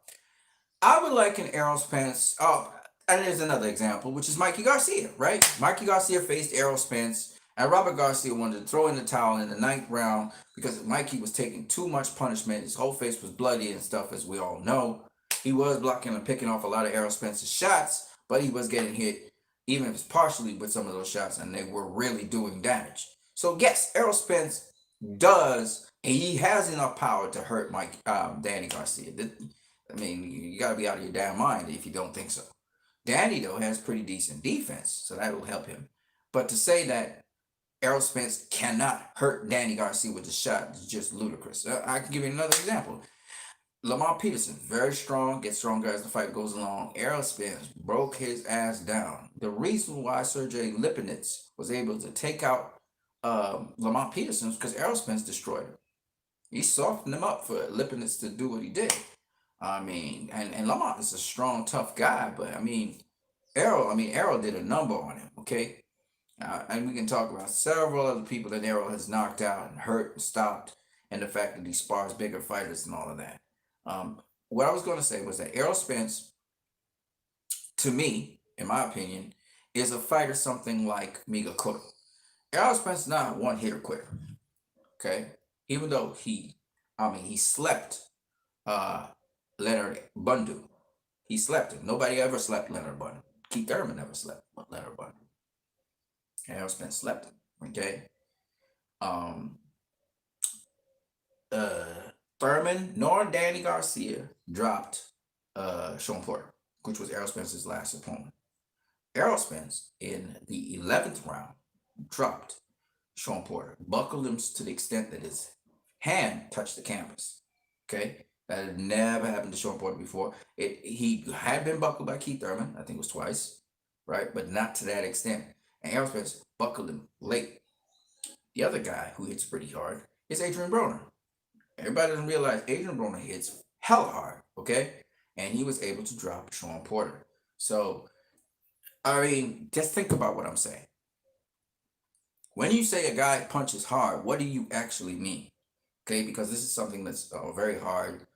I would liken Errol Spence. Oh, and there's another example, which is Mikey Garcia, right? Mikey Garcia faced Errol Spence, and Robert Garcia wanted to throw in the towel in the ninth round because Mikey was taking too much punishment. His whole face was bloody and stuff, as we all know. He was blocking and picking off a lot of Errol Spence's shots, but he was getting hit, even if it's partially with some of those shots, and they were really doing damage. So yes, Errol Spence does, and he has enough power to hurt Danny Garcia. I mean, you got to be out of your damn mind if you don't think so. Danny, though, has pretty decent defense, so that will help him. But to say that Errol Spence cannot hurt Danny Garcia with a shot is just ludicrous. I can give you another example. Lamar Peterson, very strong, gets stronger as the fight goes along. Errol Spence broke his ass down. The reason why Sergey Lipinets was able to take out Lamar Peterson was because Errol Spence destroyed him. He softened him up for Lipinets to do what he did. I mean, and Lamont is a strong, tough guy, but Errol did a number on him, okay? And we can talk about several other people that Errol has knocked out and hurt and stopped, and the fact that he spars bigger fighters and all of that. What I was going to say was that Errol Spence, to me, in my opinion, is a fighter something like Miga Cotto. Errol Spence is not a one-hitter quitter, okay? Even though he slept Leonard Bundu. He slept him. Nobody ever slept Leonard Bundu. Keith Thurman never slept Leonard Bundu. Errol Spence slept him. Okay. Thurman nor Danny Garcia dropped Sean Porter, which was Errol Spence's last opponent. Errol Spence in the 11th round dropped Sean Porter, buckled him to the extent that his hand touched the canvas. Okay. That had never happened to Sean Porter before. He had been buckled by Keith Thurman, I think it was twice, right? But not to that extent. And Errol Spence buckled him late. The other guy who hits pretty hard is Adrian Broner. Everybody doesn't realize Adrian Broner hits hella hard, okay? And he was able to drop Sean Porter. So, I mean, just think about what I'm saying. When you say a guy punches hard, what do you actually mean? Okay, because this is something that's very hard.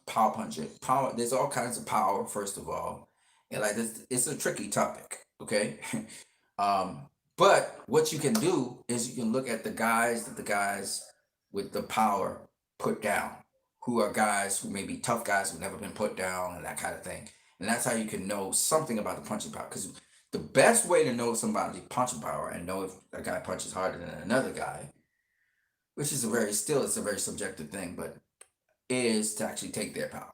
Power punching. Power. There's all kinds of power. First of all, and like this, it's a tricky topic. Okay, but what you can do is you can look at the guys with the power put down, who are guys who may be tough guys who've never been put down and that kind of thing, and that's how you can know something about the punching power. Because the best way to know somebody's punching power and know if a guy punches harder than another guy, which is it's a very subjective thing, but is to actually take their power.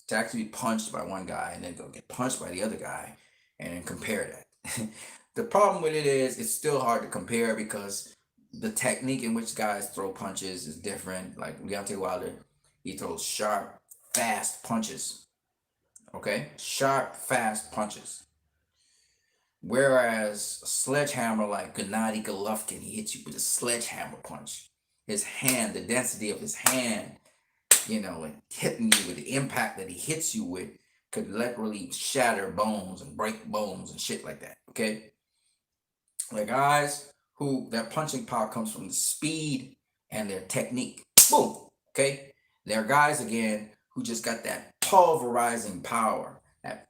To actually be punched by one guy and then go get punched by the other guy and then compare that. The problem with it is it's still hard to compare because the technique in which guys throw punches is different. Like Deontay Wilder, he throws sharp, fast punches. Okay? Sharp, fast punches. Whereas a sledgehammer like Gennady Golovkin, he hits you with a sledgehammer punch. His hand, the density of his hand, and hitting you with the impact that he hits you with could literally shatter bones and break bones and shit like that, okay? Like guys who, their punching power comes from the speed and their technique. Boom, okay? There are guys, again, who just got that pulverizing power, And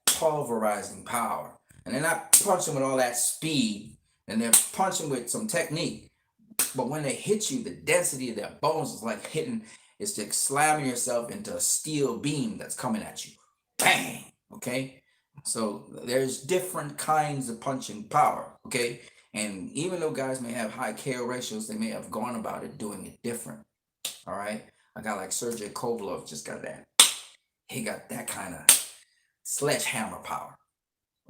they're not punching with all that speed, and they're punching with some technique. But when they hit you, the density of their bones is like hitting, it's like slamming yourself into a steel beam that's coming at you. Bang! Okay? So there's different kinds of punching power. Okay? And even though guys may have high KO ratios, they may have gone about it doing it different. All right? A guy like Sergey Kovalev just got that. He got that kind of sledgehammer power.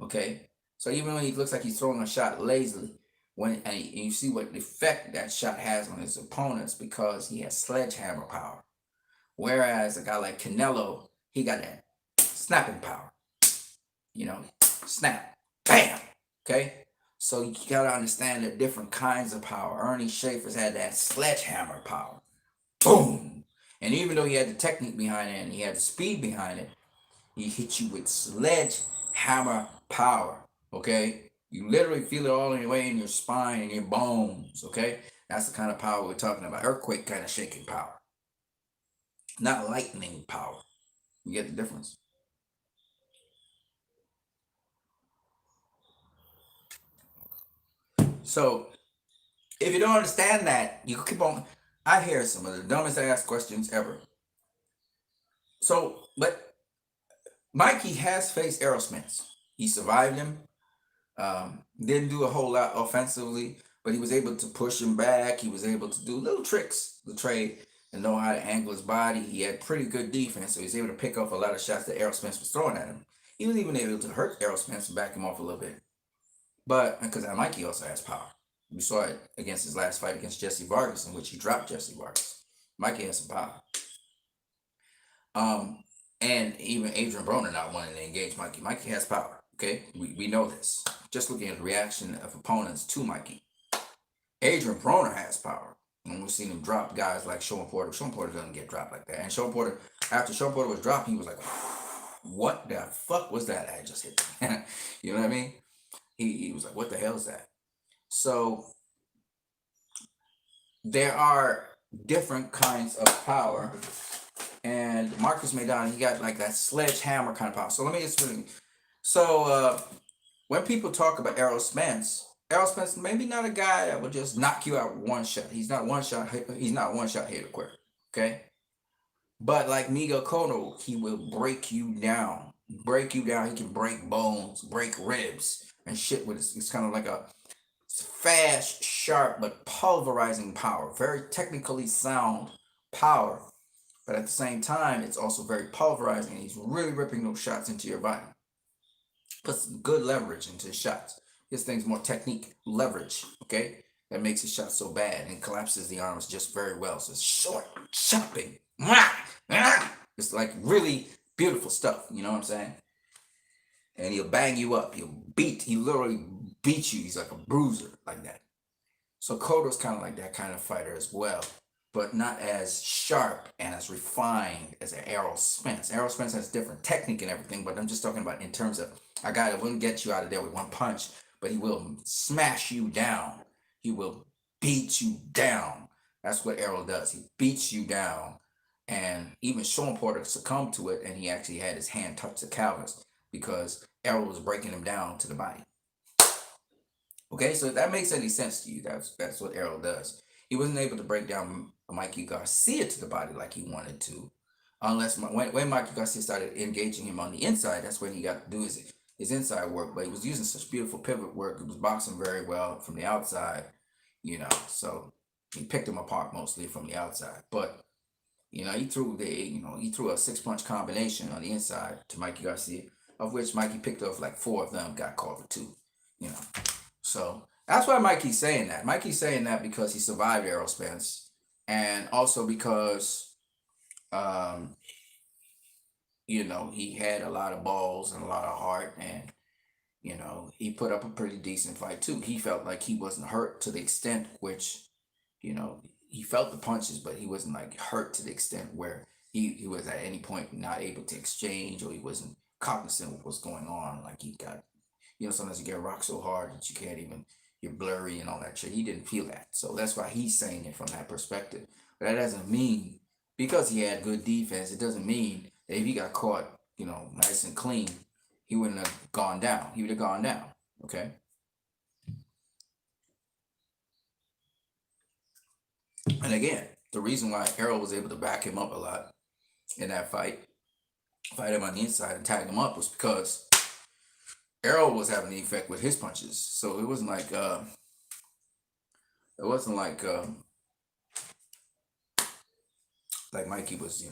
Okay? So even when he looks like he's throwing a shot lazily, and you see what effect that shot has on his opponents because he has sledgehammer power. Whereas a guy like Canelo, he got that snapping power. You know, snap, bam. Okay? So you gotta understand the different kinds of power. Ernie Schaefer's had that sledgehammer power. Boom! And even though he had the technique behind it and he had the speed behind it, he hit you with sledgehammer power. Okay? You literally feel it all the way in your spine and your bones. Okay? That's the kind of power we're talking about. Earthquake kind of shaking power. Not lightning power. You get the difference? So if you don't understand that, you keep on. I hear some of the dumbest ass questions ever. So, but Mikey has faced Errol Spence. He survived him. Didn't do a whole lot offensively, but he was able to push him back. He was able to do little tricks to trade and know how to angle his body. He had pretty good defense, so he was able to pick off a lot of shots that Errol Spence was throwing at him. He was even able to hurt Errol Spence and back him off a little bit. But because Mikey also has power. We saw it against his last fight against Jesse Vargas, in which he dropped Jesse Vargas. Mikey has some power. And even Adrian Broner not wanting to engage Mikey. Mikey has power. Okay, we know this. Just looking at the reaction of opponents to Mikey. Adrian Broner has power. And we've seen him drop guys like Sean Porter. Sean Porter doesn't get dropped like that. And Sean Porter, after Sean Porter was dropped, he was like, what the fuck was that I just hit? You know what I mean? He was like, what the hell is that? So there are different kinds of power. And Marcus Maidana, he got like that sledgehammer kind of power. So let me explain. So when people talk about Errol Spence maybe not a guy that will just knock you out with one shot. He's not one shot hitter quick. Okay? But like Miguel Cotto, he will break you down. Break you down. He can break bones, break ribs, and shit with it. It's kind of like a fast, sharp, but pulverizing power. Very technically sound power. But at the same time, it's also very pulverizing. And he's really ripping those shots into your body. Puts good leverage into his shots. His thing's more technique, leverage, okay? That makes his shot so bad and collapses the arms just very well. So it's short, chopping. It's like really beautiful stuff, you know what I'm saying? And he'll bang you up. He literally beat you. He's like a bruiser, like that. So Cotto's kind of like that kind of fighter as well, but not as sharp and as refined as an Errol Spence. Errol Spence has different technique and everything, but I'm just talking about in terms of a guy that wouldn't get you out of there with one punch, but he will smash you down. He will beat you down. That's what Errol does. He beats you down. And even Sean Porter succumbed to it, and he actually had his hand touch the canvas because Errol was breaking him down to the body. Okay, so if that makes any sense to you, that's what Errol does. He wasn't able to break down Mikey Garcia to the body like he wanted to, unless when Mikey Garcia started engaging him on the inside, that's when he got to do his inside work. But he was using such beautiful pivot work. He was boxing very well from the outside, you know. So he picked him apart mostly from the outside. But you know, he threw a 6-punch combination on the inside to Mikey Garcia, of which Mikey picked off like 4 of them, got called for 2, you know. So that's why Mikey's saying that. Mikey's saying that because he survived Errol Spence, and also because, you know, he had a lot of balls and a lot of heart, and you know, he put up a pretty decent fight too. He felt like he wasn't hurt to the extent which, you know, he felt the punches, but he wasn't like hurt to the extent where he was at any point not able to exchange, or he wasn't cognizant of what was going on. Like he got, you know, sometimes you get rocked so hard that you can't even, you're blurry and all that shit. He didn't feel that. So that's why he's saying it from that perspective. But that doesn't mean, because he had good defense, it doesn't mean that if he got caught, you know, nice and clean, he wouldn't have gone down. He would have gone down. Okay? And again, the reason why Errol was able to back him up a lot in that fight him on the inside and tag him up, was because Errol was having the effect with his punches. So it wasn't like Mikey was,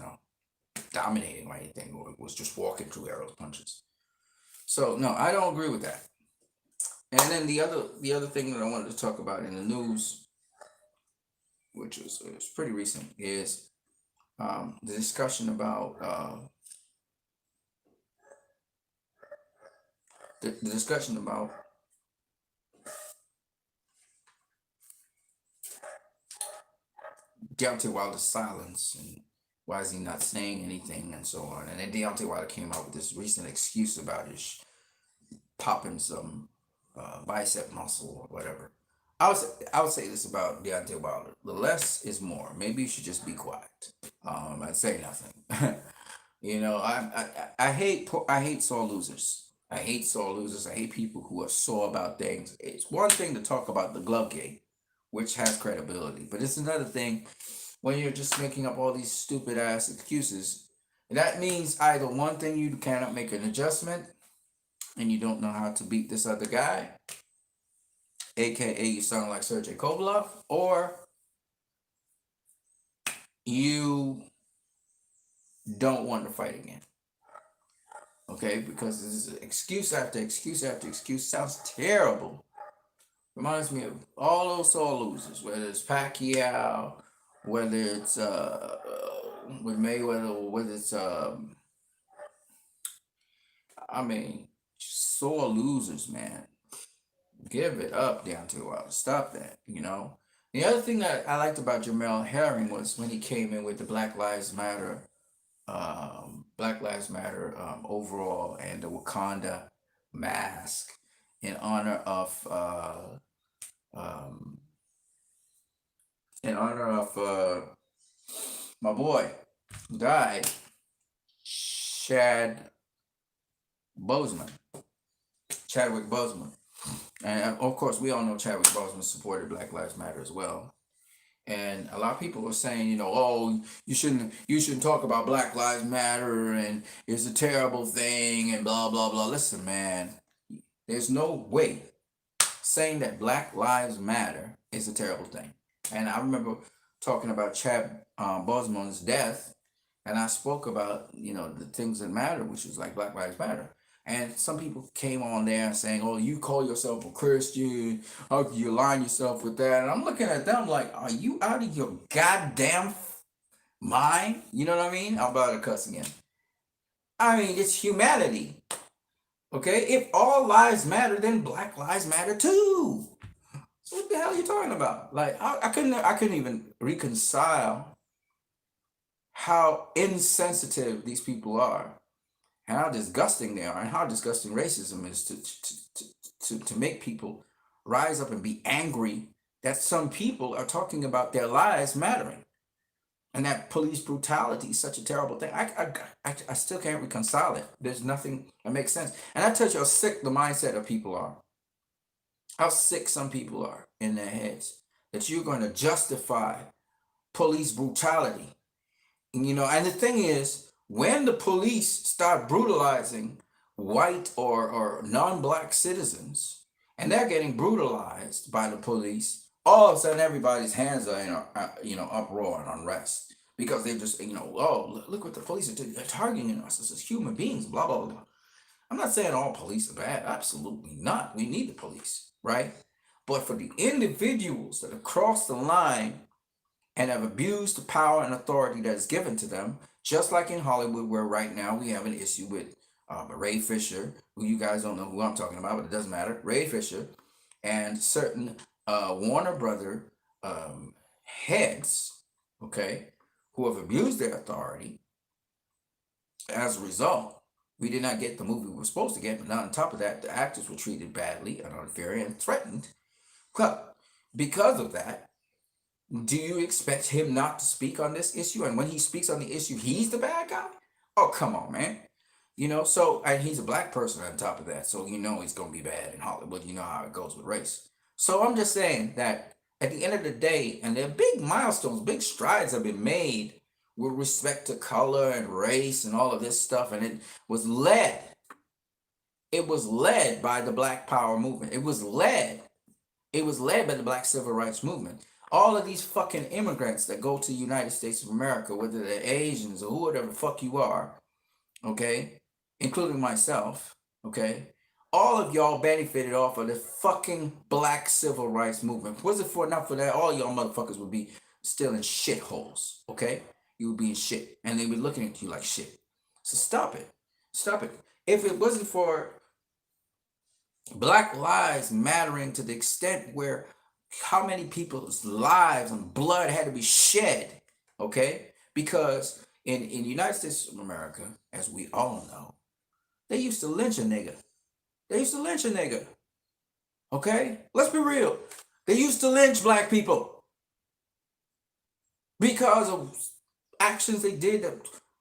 dominating or anything, or was just walking through Errol's punches. So no, I don't agree with that. And then the other thing that I wanted to talk about in the news, which was pretty recent, is the discussion about the discussion about Deontay Wilder's silence and why is he not saying anything and so on. And then Deontay Wilder came out with this recent excuse about his popping some bicep muscle or whatever. I would say this about Deontay Wilder: the less is more. Maybe you should just be quiet. I'd say nothing. I hate sore losers. I hate sore losers. I hate people who are sore about things. It's one thing to talk about the glove game, which has credibility, but it's another thing when you're just making up all these stupid ass excuses. That means either one thing, you cannot make an adjustment and you don't know how to beat this other guy, aka you sound like Sergey Kovalev, or you don't want to fight again. Okay, because this is excuse after excuse after excuse. Sounds terrible. Reminds me of all those sore losers, whether it's Pacquiao, whether it's with Mayweather, or whether it's I mean, sore losers, man. Give it up, down to stop that. The other thing that I liked about Jamel Herring was when he came in with the Black Lives Matter overall and the Wakanda mask in honor of um, my boy who died, Chad Boseman, Chadwick Boseman. And of course, we all know Chadwick Boseman supported Black Lives Matter as well. And a lot of people were saying, oh, you shouldn't talk about Black Lives Matter and it's a terrible thing and blah blah blah. Listen, man, there's no way saying that Black Lives Matter is a terrible thing. And I remember talking about Chad Boseman's death, and I spoke about the things that matter, which is like Black Lives Matter. And some people came on there saying, "Oh, you call yourself a Christian? How can you align yourself with that?" And I'm looking at them like, "Are you out of your goddamn mind?" You know what I mean? I'm about to cuss again. I mean, it's humanity. Okay, if all lives matter, then Black Lives Matter too. So what the hell are you talking about? Like, I couldn't even reconcile how insensitive these people are, and how disgusting they are, and how disgusting racism is to make people rise up and be angry that some people are talking about their lives mattering, and that police brutality is such a terrible thing. I still can't reconcile it. There's nothing that makes sense, and I tell you how sick the mindset of people are. How sick some people are in their heads that you're going to justify police brutality. And the thing is, when the police start brutalizing white or non-black citizens, and they're getting brutalized by the police, all of a sudden everybody's hands are in uproar and unrest because they're just oh, look what the police are doing. They're targeting us as human beings, blah blah blah. I'm not saying all police are bad. Absolutely not. We need the police, right? But for the individuals that have crossed the line and have abused the power and authority that is given to them, just like in Hollywood, where right now we have an issue with Ray Fisher, who you guys don't know who I'm talking about, but it doesn't matter. Ray Fisher and certain Warner Brother heads, okay, who have abused their authority. As a result, we did not get the movie we were supposed to get, but now on top of that, the actors were treated badly and unfairly and threatened. Well, because of that, do you expect him not to speak on this issue? And when he speaks on the issue, he's the bad guy? Oh, come on, man. And he's a black person on top of that. So he's going to be bad in Hollywood. You know how it goes with race. So I'm just saying that At the end of the day, and there are big milestones, big strides have been made with respect to color and race and all of this stuff, and was led it was led by the Black Power movement. It was led by the Black Civil Rights movement. All of these fucking immigrants that go to the United States of America, whether they're Asians or whoever the fuck you are, okay, including myself, okay, all of y'all benefited off of the fucking Black Civil Rights movement. Was it for enough for that? All y'all motherfuckers would be still in shitholes, okay? You would be in shit, and they would be looking at you like shit. So stop it. Stop it. If it wasn't for Black lives mattering to the extent where how many people's lives and blood had to be shed, okay? Because in the United States of America, as we all know, they used to lynch a nigga. They used to lynch a nigga. Okay? Let's be real. They used to lynch black people because of actions they did that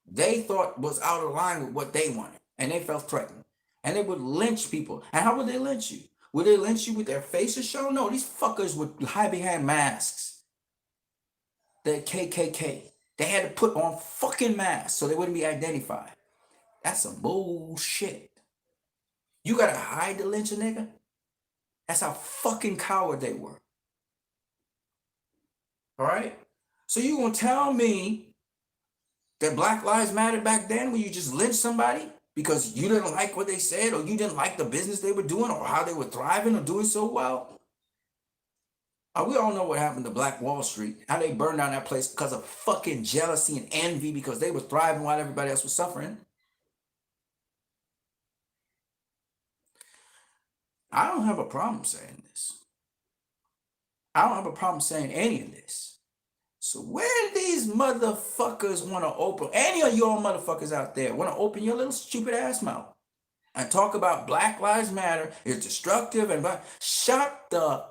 they thought was out of line with what they wanted. And they felt threatened. And they would lynch people. And how would they lynch you? Would they lynch you with their faces shown? No, these fuckers would hide behind masks. The KKK. They had to put on fucking masks so they wouldn't be identified. That's some bullshit. You gotta hide to lynch a nigga? That's how fucking coward they were. All right? So you gonna tell me that Black Lives Matter back then when you just lynched somebody because you didn't like what they said or you didn't like the business they were doing or how they were thriving or doing so well? We all know what happened to Black Wall Street, how they burned down that place because of fucking jealousy and envy because they were thriving while everybody else was suffering. I don't have a problem saying this. I don't have a problem saying any of this. So where these motherfuckers want to open, any of y'all motherfuckers out there want to open your little stupid ass mouth and talk about Black Lives Matter is destructive and shut the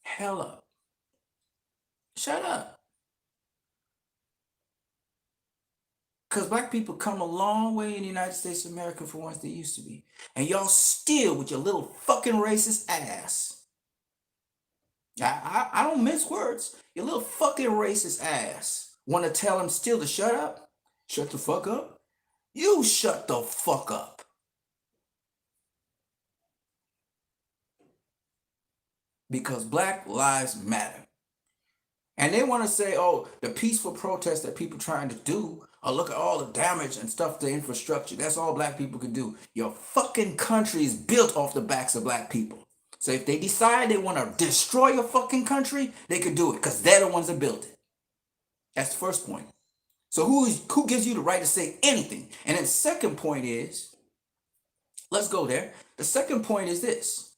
hell up. Shut up. Because black people come a long way in the United States of America from once they used to be. And y'all still with your little fucking racist ass. I don't mince words. Your little fucking racist ass want to tell them still to shut up? Shut the fuck up? You shut the fuck up. Because Black Lives Matter. And they want to say, oh, the peaceful protest that people trying to do, oh, look at all the damage and stuff to infrastructure. That's all black people can do. Your fucking country is built off the backs of black people. So if they decide they want to destroy your fucking country, they could do it because they're the ones that built it. That's the first point. So who gives you the right to say anything? And then the second point is, let's go there. The second point is this.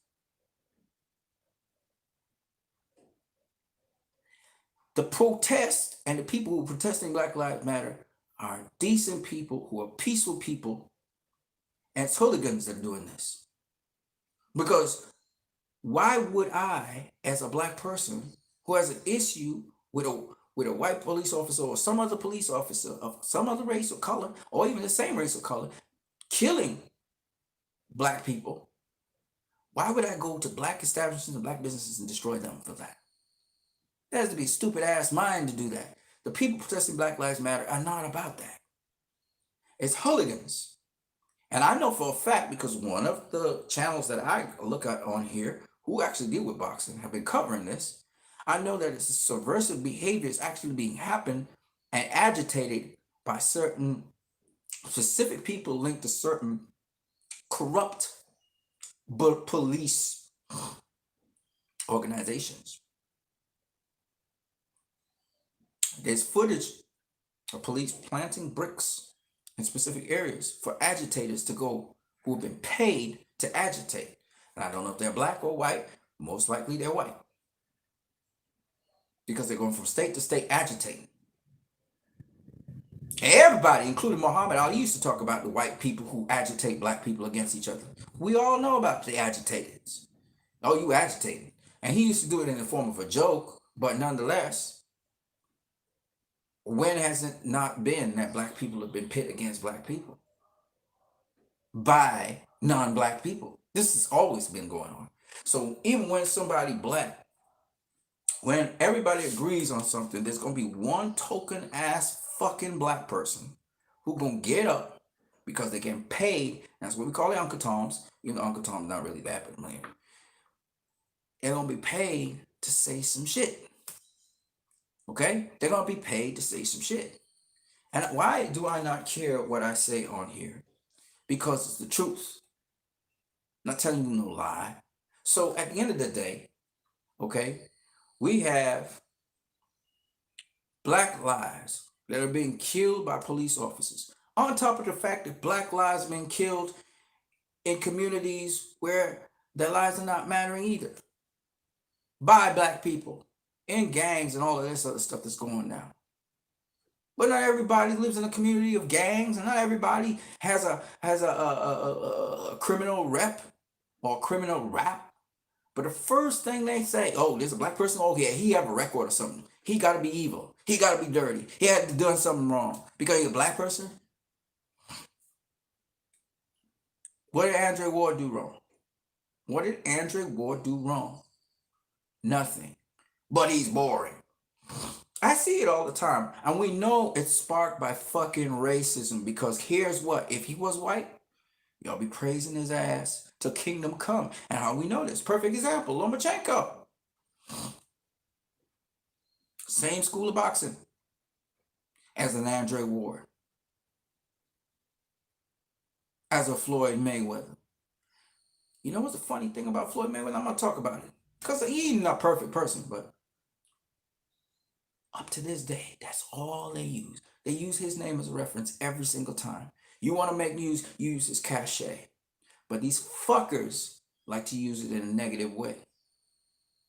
The protests and the people who are protesting Black Lives Matter are decent people who are peaceful people, and it's hooligans that are doing this. Because why would I, as a black person who has an issue with a white police officer or some other police officer of some other race or color, or even the same race or color, killing black people, why would I go to black establishments and black businesses and destroy them for that? There has to be a stupid ass mind to do that. The people protesting Black Lives Matter are not about that. It's hooligans. And I know for a fact because one of the channels that I look at on here who actually deal with boxing have been covering this. I know that it's subversive behavior is actually being happened and agitated by certain specific people linked to certain corrupt police organizations. There's footage of police planting bricks in specific areas for agitators to go who have been paid to agitate. And I don't know if they're black or white. Most likely they're white. Because they're going from state to state agitating. And everybody, including Muhammad Ali, used to talk about the white people who agitate black people against each other. We all know about the agitators. Oh, you agitating. And he used to do it in the form of a joke, but nonetheless, when has it not been that black people have been pit against black people by non-black people? This has always been going on. So even when somebody black When everybody agrees on something, there's gonna be one token ass fucking black person who gonna get up because they getting paid. That's what we call it Uncle Toms. You know, Uncle Tom's not really that, but man, they're gonna be paid to say some shit. Okay? They're gonna be paid to say some shit. And why do I not care what I say on here? Because it's the truth. I'm not telling you no lie. So at the end of the day, okay, we have black lives that are being killed by police officers. On top of the fact that black lives are being killed in communities where their lives are not mattering either. By black people. In gangs and all of this other stuff that's going down. But not everybody lives in a community of gangs, and not everybody has a criminal rep or criminal rap. But the first thing they say, oh, there's a black person, oh yeah, he have a record or something. He gotta be evil. He gotta be dirty. He had to done something wrong. Because he's a black person? What did Andre Ward do wrong? What did Andre Ward do wrong? Nothing. But he's boring. I see it all the time. And we know it's sparked by fucking racism. Because here's what, if he was white, y'all be praising his ass till kingdom come. And how we know this? Perfect example, Lomachenko. Same school of boxing as an Andre Ward. As a Floyd Mayweather. You know what's the funny thing about Floyd Mayweather? I'm going to talk about it. Because he's not a perfect person, but up to this day, that's all they use. They use his name as a reference every single time. You want to make news, use his cachet. But these fuckers like to use it in a negative way.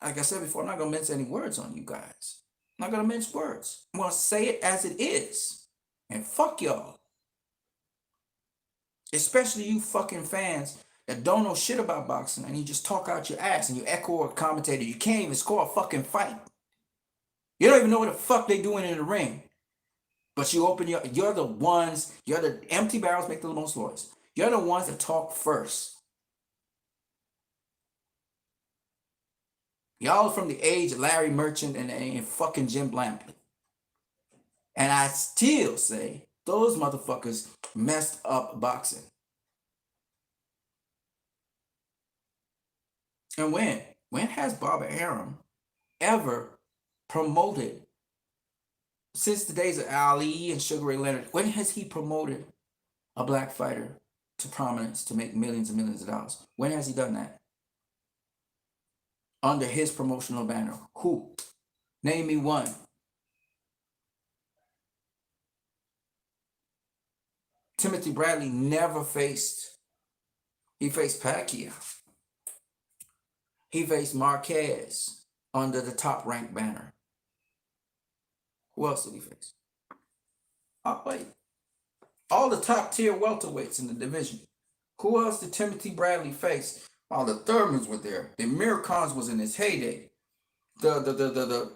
Like I said before, I'm not going to mince any words on you guys. I'm not going to mince words. I'm going to say it as it is. And fuck y'all. Especially you fucking fans that don't know shit about boxing and you just talk out your ass and you echo a commentator. You can't even score a fucking fight. You don't even know what the fuck they doing in the ring. But you open you're the ones, you're the empty barrels make the most noise. You're the ones that talk first. Y'all from the age of Larry Merchant and fucking Jim Lampley. And I still say those motherfuckers messed up boxing. And when has Bob Arum ever promoted, since the days of Ali and Sugar Ray Leonard, when has he promoted a black fighter to prominence to make millions and millions of dollars? When has he done that? Under his promotional banner. Who? Name me one. Timothy Bradley never faced. He faced Pacquiao. He faced Marquez under the top ranked banner. Who else did he face? Oh, wait. All the top tier welterweights in the division. Who else did Timothy Bradley face? All the Thurmans were there. The Amir Khans was in his heyday. The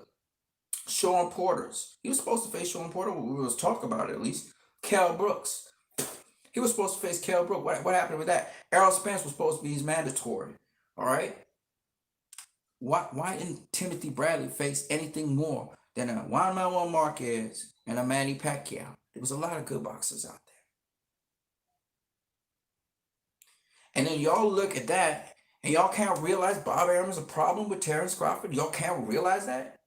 Sean Porters. He was supposed to face Sean Porter. We was talking about it at least. Kell Brooks. He was supposed to face Kell Brooks. What happened with that? Errol Spence was supposed to be his mandatory. All right. Why didn't Timothy Bradley face anything more than a Juan Manuel Marquez and a Manny Pacquiao? There was a lot of good boxers out there. And then y'all look at that and y'all can't realize Bob Arum is a problem with Terrence Crawford. Y'all can't realize that.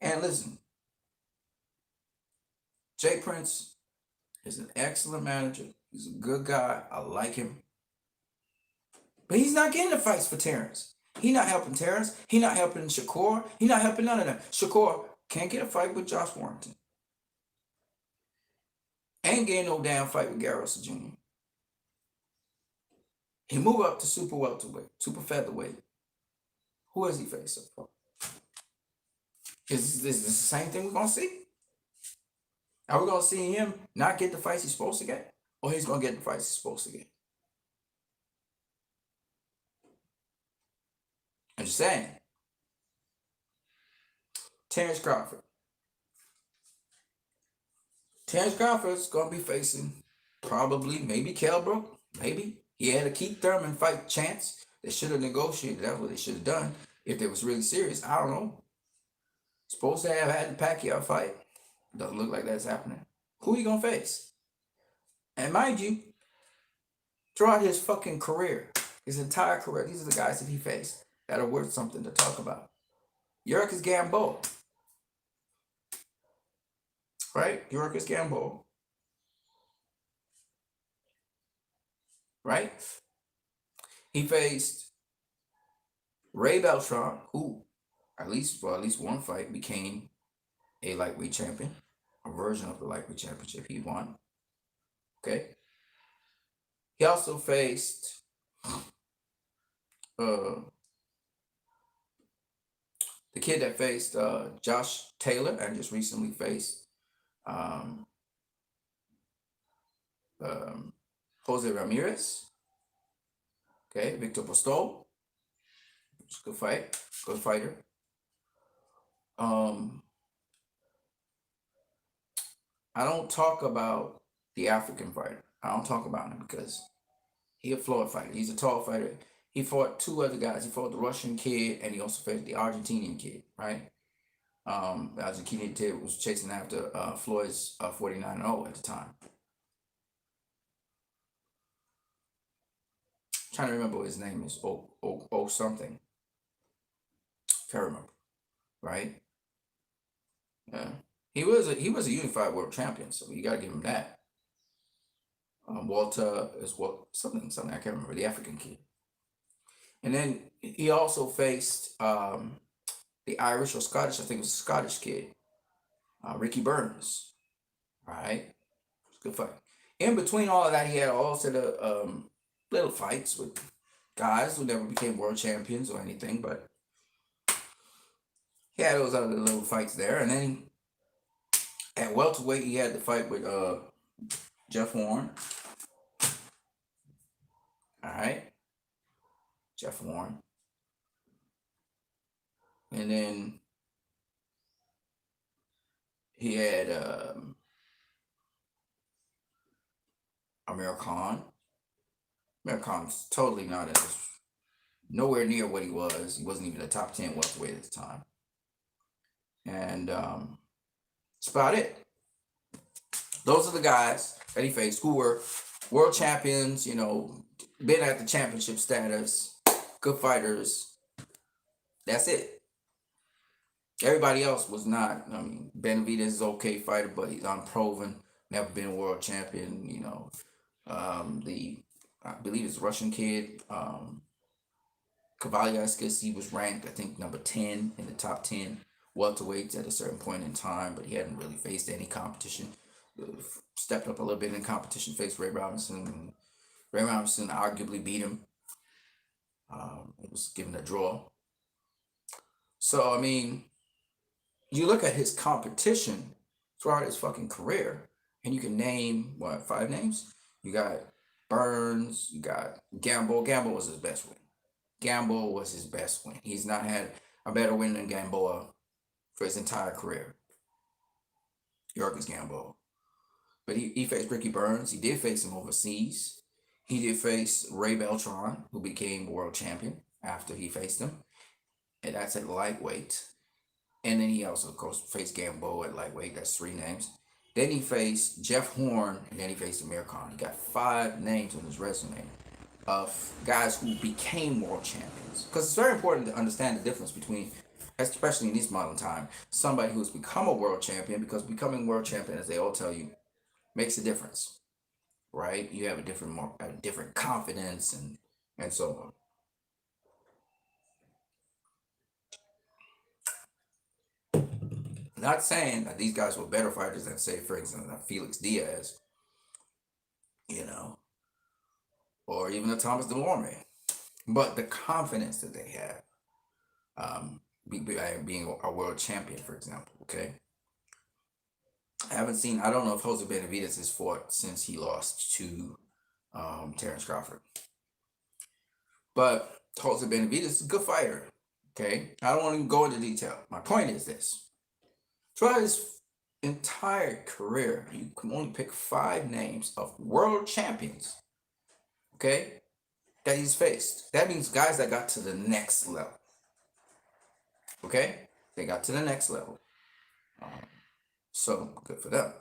And listen, Jay Prince is an excellent manager. He's a good guy. I like him. But he's not getting the fights for Terrence. He's not helping Terrence. He's not helping Shakur. He's not helping none of them. Shakur can't get a fight with Josh Warrington. Ain't getting no damn fight with Garros Jr. He moved up to super welterweight, super featherweight. Who has he faced so far? Is this the same thing we're going to see? Are we going to see him not get the fights he's supposed to get? Or he's going to get the fights he's supposed to get? I'm just saying. Terrence Crawford. Terrence Crawford's going to be facing probably, maybe Kell Brook. Maybe. He had a Keith Thurman fight chance. They should have negotiated. That's what they should have done. If they was really serious, I don't know. Supposed to have had the Pacquiao fight. Doesn't look like that's happening. Who you gonna face? And mind you, throughout his fucking career, his entire career, these are the guys that he faced that are worth something to talk about. Ugas Gamboa, right? Ugas Gamboa, right? He faced Ray Beltran, who, at least for at least one fight, became a lightweight champion, a version of the lightweight championship he won. Okay. He also faced uh, the kid that faced Josh Taylor and just recently faced um, um, Jose Ramirez. Okay, Victor Postol. Good fight, good fighter. Um, I don't talk about the African fighter. I don't talk about him because he's a Florida fighter. He's a tall fighter. He fought two other guys. He fought the Russian kid and he also faced the Argentinian kid, right? The Argentinian kid was chasing after Floyd's 49-0 at the time. I'm trying to remember what his name is. O something. Can't remember, right? Yeah. He was a unified world champion, so you gotta give him that. Walter is what something I can't remember, the African kid. And then he also faced the Irish or Scottish, I think it was a Scottish kid, Ricky Burns. All right, good fight. In between all of that, he had all sort of little fights with guys who never became world champions or anything, but he had those other little fights there. And then at welterweight, he had the fight with Jeff Warren. All right, Jeff Warren. And then he had Amir Khan. Amir Khan's totally not as nowhere near what he was. He wasn't even a top 10 welterweight at the time. And that's about it. Those are the guys that he faced who were world champions, you know, been at the championship status, good fighters. That's it. Everybody else was not. I mean, Benavidez is an okay fighter, but he's unproven, never been a world champion, you know. I believe it's Russian kid, Kovalevskis, he was ranked, I think, number 10 in the top 10 welterweights at a certain point in time, but he hadn't really faced any competition. Stepped up a little bit in competition, faced Ray Robinson. Ray Robinson arguably beat him. It was given a draw. So, I mean, you look at his competition throughout his fucking career, and you can name, what, 5 names? You got Burns, you got Gamboa. Gamboa was his best win. Gamboa was his best win. He's not had a better win than Gamboa for his entire career. Ugas Gamboa. But he faced Ricky Burns. He did face him overseas. He did face Ray Beltran, who became world champion after he faced him. And that's at lightweight. And then he also, of course, faced Gamboa at lightweight. That's 3 names. Then he faced Jeff Horn, and then he faced Amir Khan. He got 5 names on his resume of guys who became world champions. Because it's very important to understand the difference between, especially in this modern time, somebody who's become a world champion, because becoming world champion, as they all tell you, makes a difference, right? You have a different confidence and so on. Not saying that these guys were better fighters than, say, for example, Felix Diaz, you know, or even a Thomas DeLorme, but the confidence that they have, being a world champion, for example. Okay, I don't know if Jose Benavidez has fought since he lost to Terrence Crawford, but Jose Benavidez is a good fighter. Okay, I don't want to go into detail. My point is this: throughout his entire career, you can only pick 5 names of world champions, okay, that he's faced. That means guys that got to the next level. Okay, they got to the next level. Um, so good for them.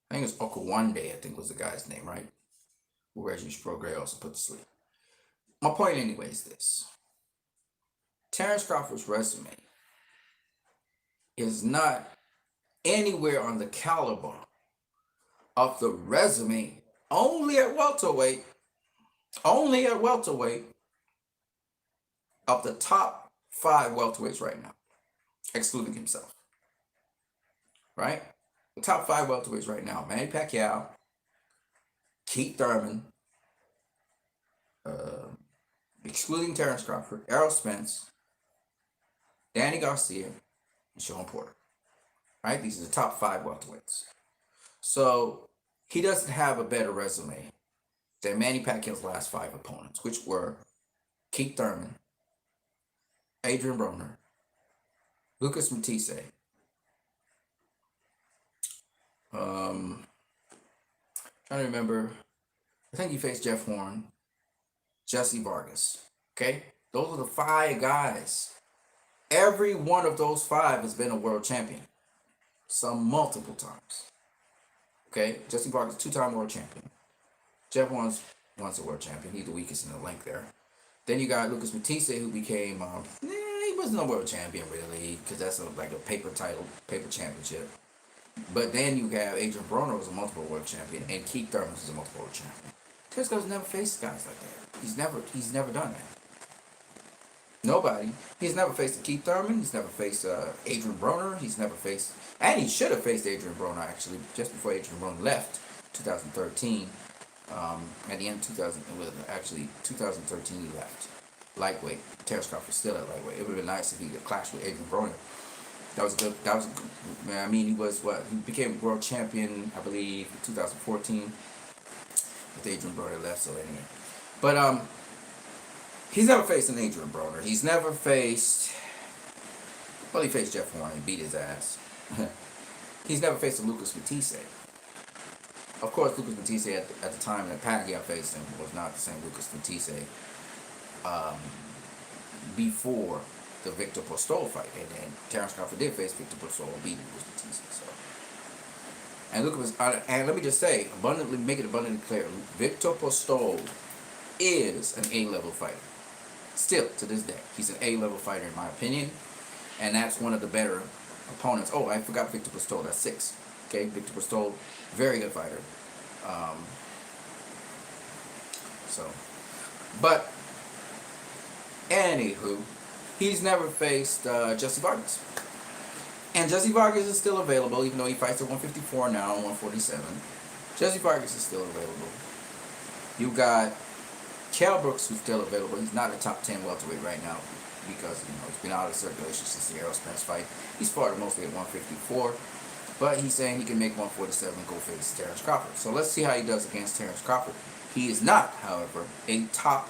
I think it's Oquendo, I think was the guy's name, right? Who Reggie Sprogray also put to sleep. My point, anyway, is this: Terrence Crawford's resume is not anywhere on the caliber of the resume only at welterweight, only at welterweight of the top 5 welterweights right now, excluding himself. Right? The top 5 welterweights right now: Manny Pacquiao, Keith Thurman, uh, excluding Terrence Crawford, Errol Spence, Danny Garcia, and Sean Porter. Right? These are the top 5 welterweights. So he doesn't have a better resume than Manny Pacquiao's last 5 opponents, which were Keith Thurman, Adrian Broner, Lucas Matisse, trying to remember, I think he faced Jeff Horn, Jesse Vargas. Okay? Those are the 5 guys. Every one of those 5 has been a world champion, some multiple times. Okay? Jesse Vargas, 2-time world champion. Jeff Horn's once a world champion. He's the weakest in the length there. Then you got Lucas Matisse, who became, he wasn't a world champion really, because that's like a paper title, paper championship. But then you have Adrian Broner, was a multiple world champion, and Keith Thurman was a multiple world champion. Tesco's never faced guys like that. He's never done that. Nobody. He's never faced Keith Thurman. He's never faced Adrian Broner. He's never faced, and he should have faced Adrian Broner actually just before Adrian Broner left, 2013. At the end of 2013 he left. Lightweight. Terrence Crawford still at lightweight. It would have been nice if he could clash with Adrian Broner. That was good. Man, I mean, he was what? He became world champion, I believe, in 2014. With Adrian Broner left, so anyway. But he's never faced an Adrian Broner. He's never faced. Well, he faced Jeff Horn and beat his ass. He's never faced a Lucas Matisse. Of course, Lucas Matisse at the time that Pacquiao faced him was not the same Lucas Matisse before the Victor Postol fight, and then Terrence Crawford did face Victor Postol and beat Lucas Matisse. So, and let me just say, make it abundantly clear: Victor Postol is an A-level fighter. Still to this day, he's an A-level fighter in my opinion, and that's one of the better opponents. Oh, I forgot Victor Postol. That's 6. Okay, Victor Postol, very good fighter. But anywho, he's never faced Jesse Vargas, and Jesse Vargas is still available, even though he fights at 154 now and 147. Jesse Vargas is still available. You got Kell Brooks, who's still available. He's not a top 10 welterweight right now because he's been out of circulation since the Errol Spence fight. He's fought mostly at 154. But he's saying he can make 147 and go face Terrence Crawford. So let's see how he does against Terrence Crawford. He is not, however, a top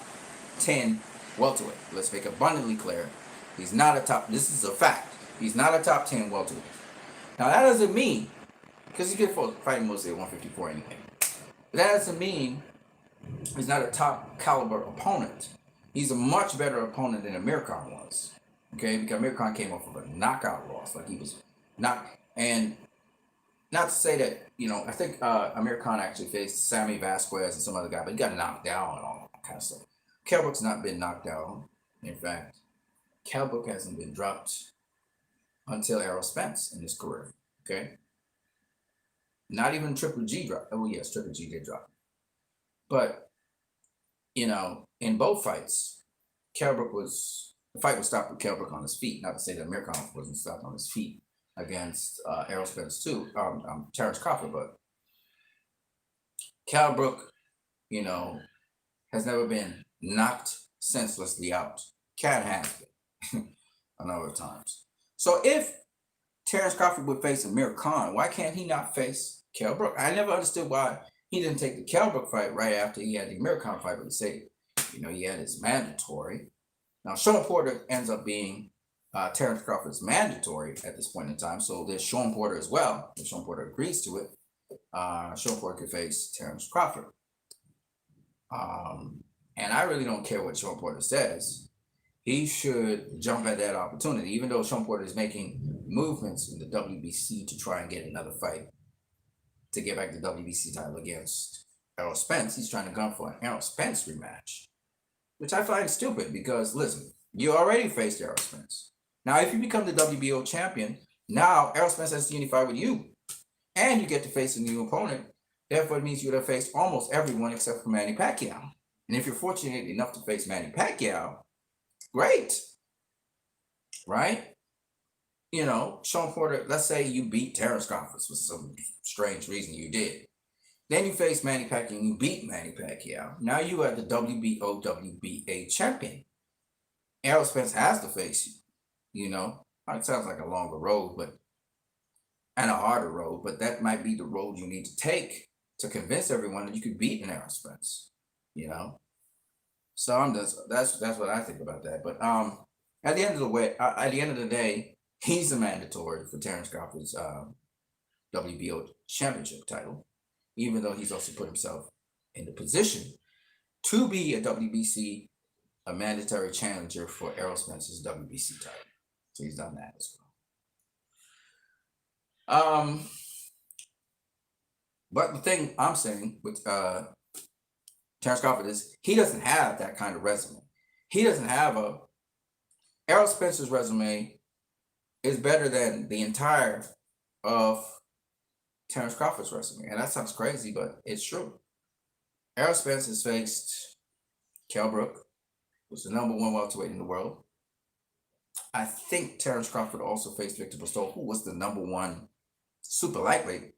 10 welterweight. Let's make abundantly clear. He's not a top, this is a fact. He's not a top 10 welterweight. Now that doesn't mean, because he's been fighting mostly at 154 anyway. But that doesn't mean he's not a top caliber opponent. He's a much better opponent than Amir Khan was. Okay, because Amir Khan came off of a knockout loss. Like he was not, and not to say that, I think Amir Khan actually faced Sammy Vasquez and some other guy, but he got knocked down and all that kind of stuff. Kell Brook's not been knocked down. In fact, Kell Brook hasn't been dropped until Errol Spence in his career. Okay? Not even Triple G dropped. Oh, yes, Triple G did drop. But, in both fights, the fight was stopped with Kell Brook on his feet. Not to say that Amir Khan wasn't stopped on his feet against Errol Spence too, Terrence Crawford, but Kell Brook, has never been knocked senselessly out. Cat has been a number of times. So if Terrence Crawford would face Amir Khan, why can't he not face Kell Brook? I never understood why he didn't take the Kell Brook fight right after he had the Amir Khan fight, but he said, he had his mandatory. Now, Sean Porter ends up being Terrence Crawford's mandatory at this point in time. So there's Sean Porter as well. If Sean Porter agrees to it, Sean Porter could face Terrence Crawford. And I really don't care what Sean Porter says. he should jump at that opportunity, even though Sean Porter is making movements in the WBC to try and get another fight to get back the WBC title against Errol Spence. He's trying to gun for an Errol Spence rematch, which I find stupid because, listen, you already faced Errol Spence. Now, if you become the WBO champion, now Errol Spence has to unify with you, and you get to face a new opponent. Therefore, it means you would have faced almost everyone except for Manny Pacquiao. And if you're fortunate enough to face Manny Pacquiao, great, right? You know, Sean Porter, let's say you beat Terrence Crawford for some strange reason you did. Then you face Manny Pacquiao and you beat Manny Pacquiao. Now you are the WBO, WBA champion. Errol Spence has to face you. You know, it sounds like a longer road, but and a harder road, but that might be the road you need to take to convince everyone that you could beat an Errol Spence. You know, so I'm just that's what I think about that. But at the end of the day, he's a mandatory for Terrence Crawford's WBO championship title, even though he's also put himself in the position to be a WBC, a mandatory challenger for Errol Spence's WBC title. So he's done that as well. But the thing I'm saying with Terrence Crawford is he doesn't have that kind of resume. He doesn't have Errol Spence's resume is better than the entire of Terrence Crawford's resume. And that sounds crazy, but it's true. Errol Spence has faced Kell Brook, who's the #1 welterweight in the world. I think Terrence Crawford also faced Victor Postol, who was the #1 super lightweight.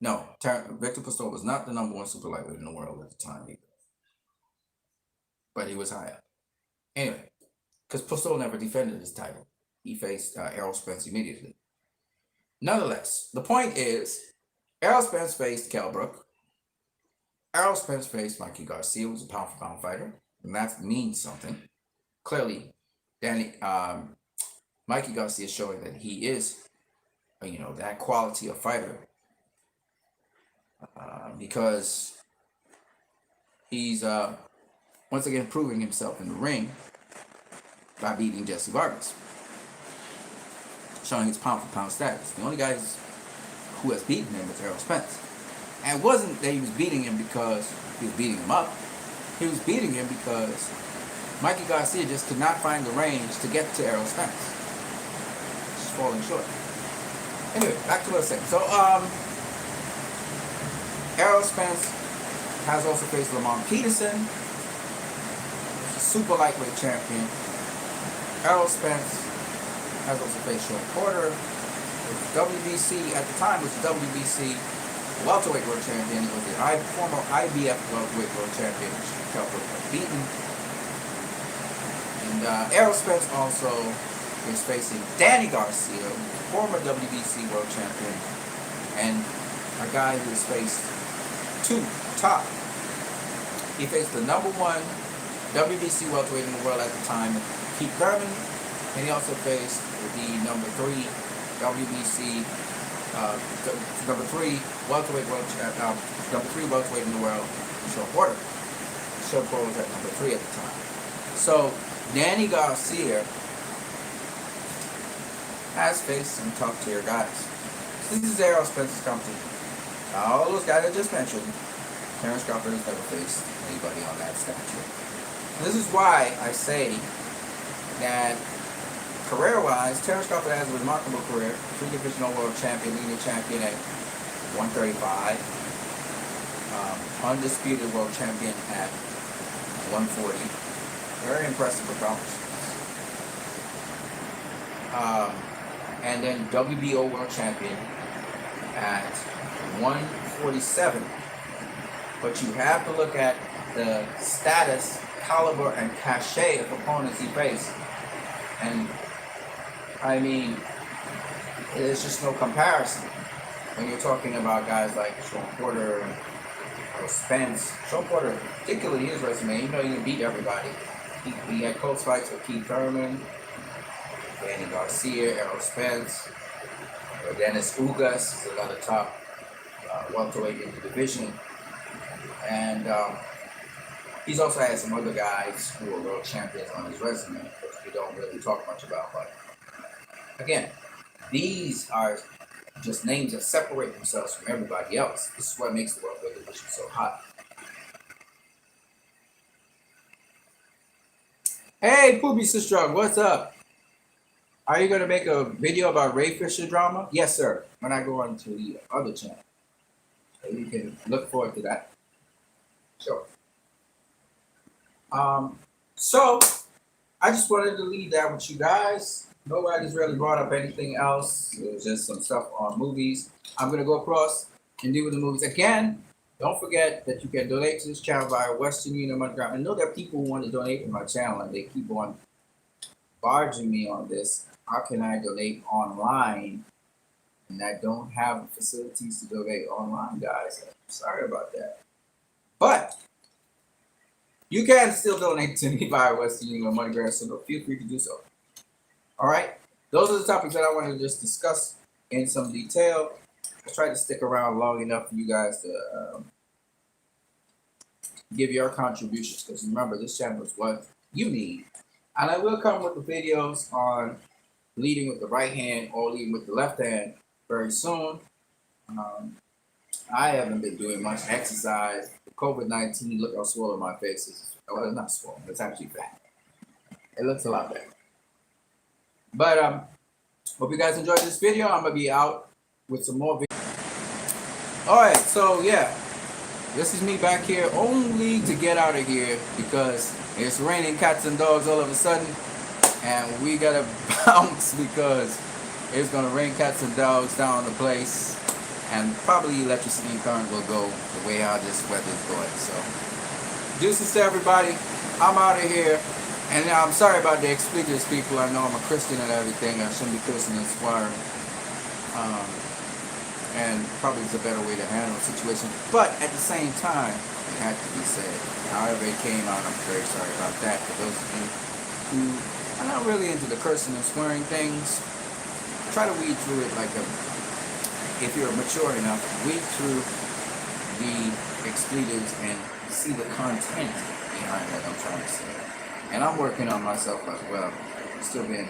No, Victor Postol was not the #1 super lightweight in the world at the time either. But he was high up. Anyway, because Postol never defended his title. He faced Errol Spence immediately. Nonetheless, the point is, Errol Spence faced Kell Brook. Errol Spence faced Mikey Garcia, who's a pound-for-pound fighter, and that means something. Clearly, Mikey Garcia is showing that he is, that quality of fighter, because he's once again proving himself in the ring by beating Jesse Vargas, showing his pound-for-pound status. The only guy who has beaten him is Errol Spence. And it wasn't that he was beating him because he was beating him up. He was beating him because Mikey Garcia just could not find the range to get to Errol Spence. Just falling short. Anyway, back to what I was saying. So, Errol Spence has also faced Lamont Peterson, super lightweight champion. Errol Spence has also faced Sean Porter, WBC, at the time was the WBC welterweight world champion. It was the former IBF welterweight world champion, Kell Brook was beaten. And Errol Spence also is facing Danny Garcia, former WBC world champion, and a guy who has faced top. He faced the #1 WBC welterweight in the world at the time, Keith Thurman, and he also faced the #3 WBC, #3 welterweight world champion, #3 welterweight in the world, Sean Porter. Sean Porter was at #3 at the time. So Danny Garcia has faced some top tier guys. So this is Errol Spence's competition. All those guys I just mentioned, Terrence Crawford has never faced anybody on that stature. This is why I say that career-wise, Terrence Crawford has a remarkable career. 3-divisional world champion, leading champion at 135. Undisputed world champion at 140. Very impressive accomplishments. And then WBO world champion at 147. But you have to look at the status, caliber, and cachet of opponents he faced. And I mean, there's just no comparison when you're talking about guys like Sean Porter or Spence. Sean Porter, particularly his resume, even though he didn't beat everybody, he had close fights with Keith Thurman, Danny Garcia, Errol Spence, Dennis Ugas is another top welterweight in the division. And He's also had some other guys who are world champions on his resume, which we don't really talk much about. But again, these are just names that separate themselves from everybody else. This is what makes the welterweight division so hot. Hey, Poopy Sister, what's up? Are you going to make a video about Ray Fisher drama? Yes, sir. When I go on to the other channel. So you can look forward to that. Sure. So I just wanted to leave that with you guys. Nobody's really brought up anything else. It was just some stuff on movies. I'm going to go across and deal with the movies. Again, don't forget that you can donate to this channel via Western Union MoneyGram. I know that people want to donate to my channel and they keep on barging me on this. How can I donate online? And I don't have facilities to donate online, guys. I'm sorry about that. But you can still donate to me via Western Union MoneyGram, so feel free to do so. All right, those are the topics that I wanted to just discuss in some detail. I tried to stick around long enough for you guys to give your contributions, because remember, this channel is what you need. And I will come with the videos on leading with the right hand or leading with the left hand very soon. I haven't been doing much exercise. COVID-19, look how swollen my face is. Well, it's not swollen, it's actually fat. It looks a lot better. But hope you guys enjoyed this video. I'm gonna be out with some more videos. Alright, so yeah, this is me back here only to get out of here because it's raining cats and dogs all of a sudden, and we gotta bounce because it's gonna rain cats and dogs down the place, and probably electricity and current will go the way how this weather is going. So deuces to everybody. I'm out of here. And I'm sorry about the expletives, people. I know I'm a Christian and everything. I shouldn't be cursing and swearing. And probably it's a better way to handle the situation. But at the same time, it had to be said. However it came out, I'm very sorry about that. For those of you who are not really into the cursing and swearing things, try to weed through it like if you're mature enough, weed through the expletives and see the content behind what I'm trying to say. And I'm working on myself as well. Still been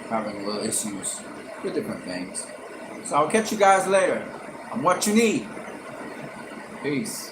having little issues with different things. So I'll catch you guys later on What You Need. Peace.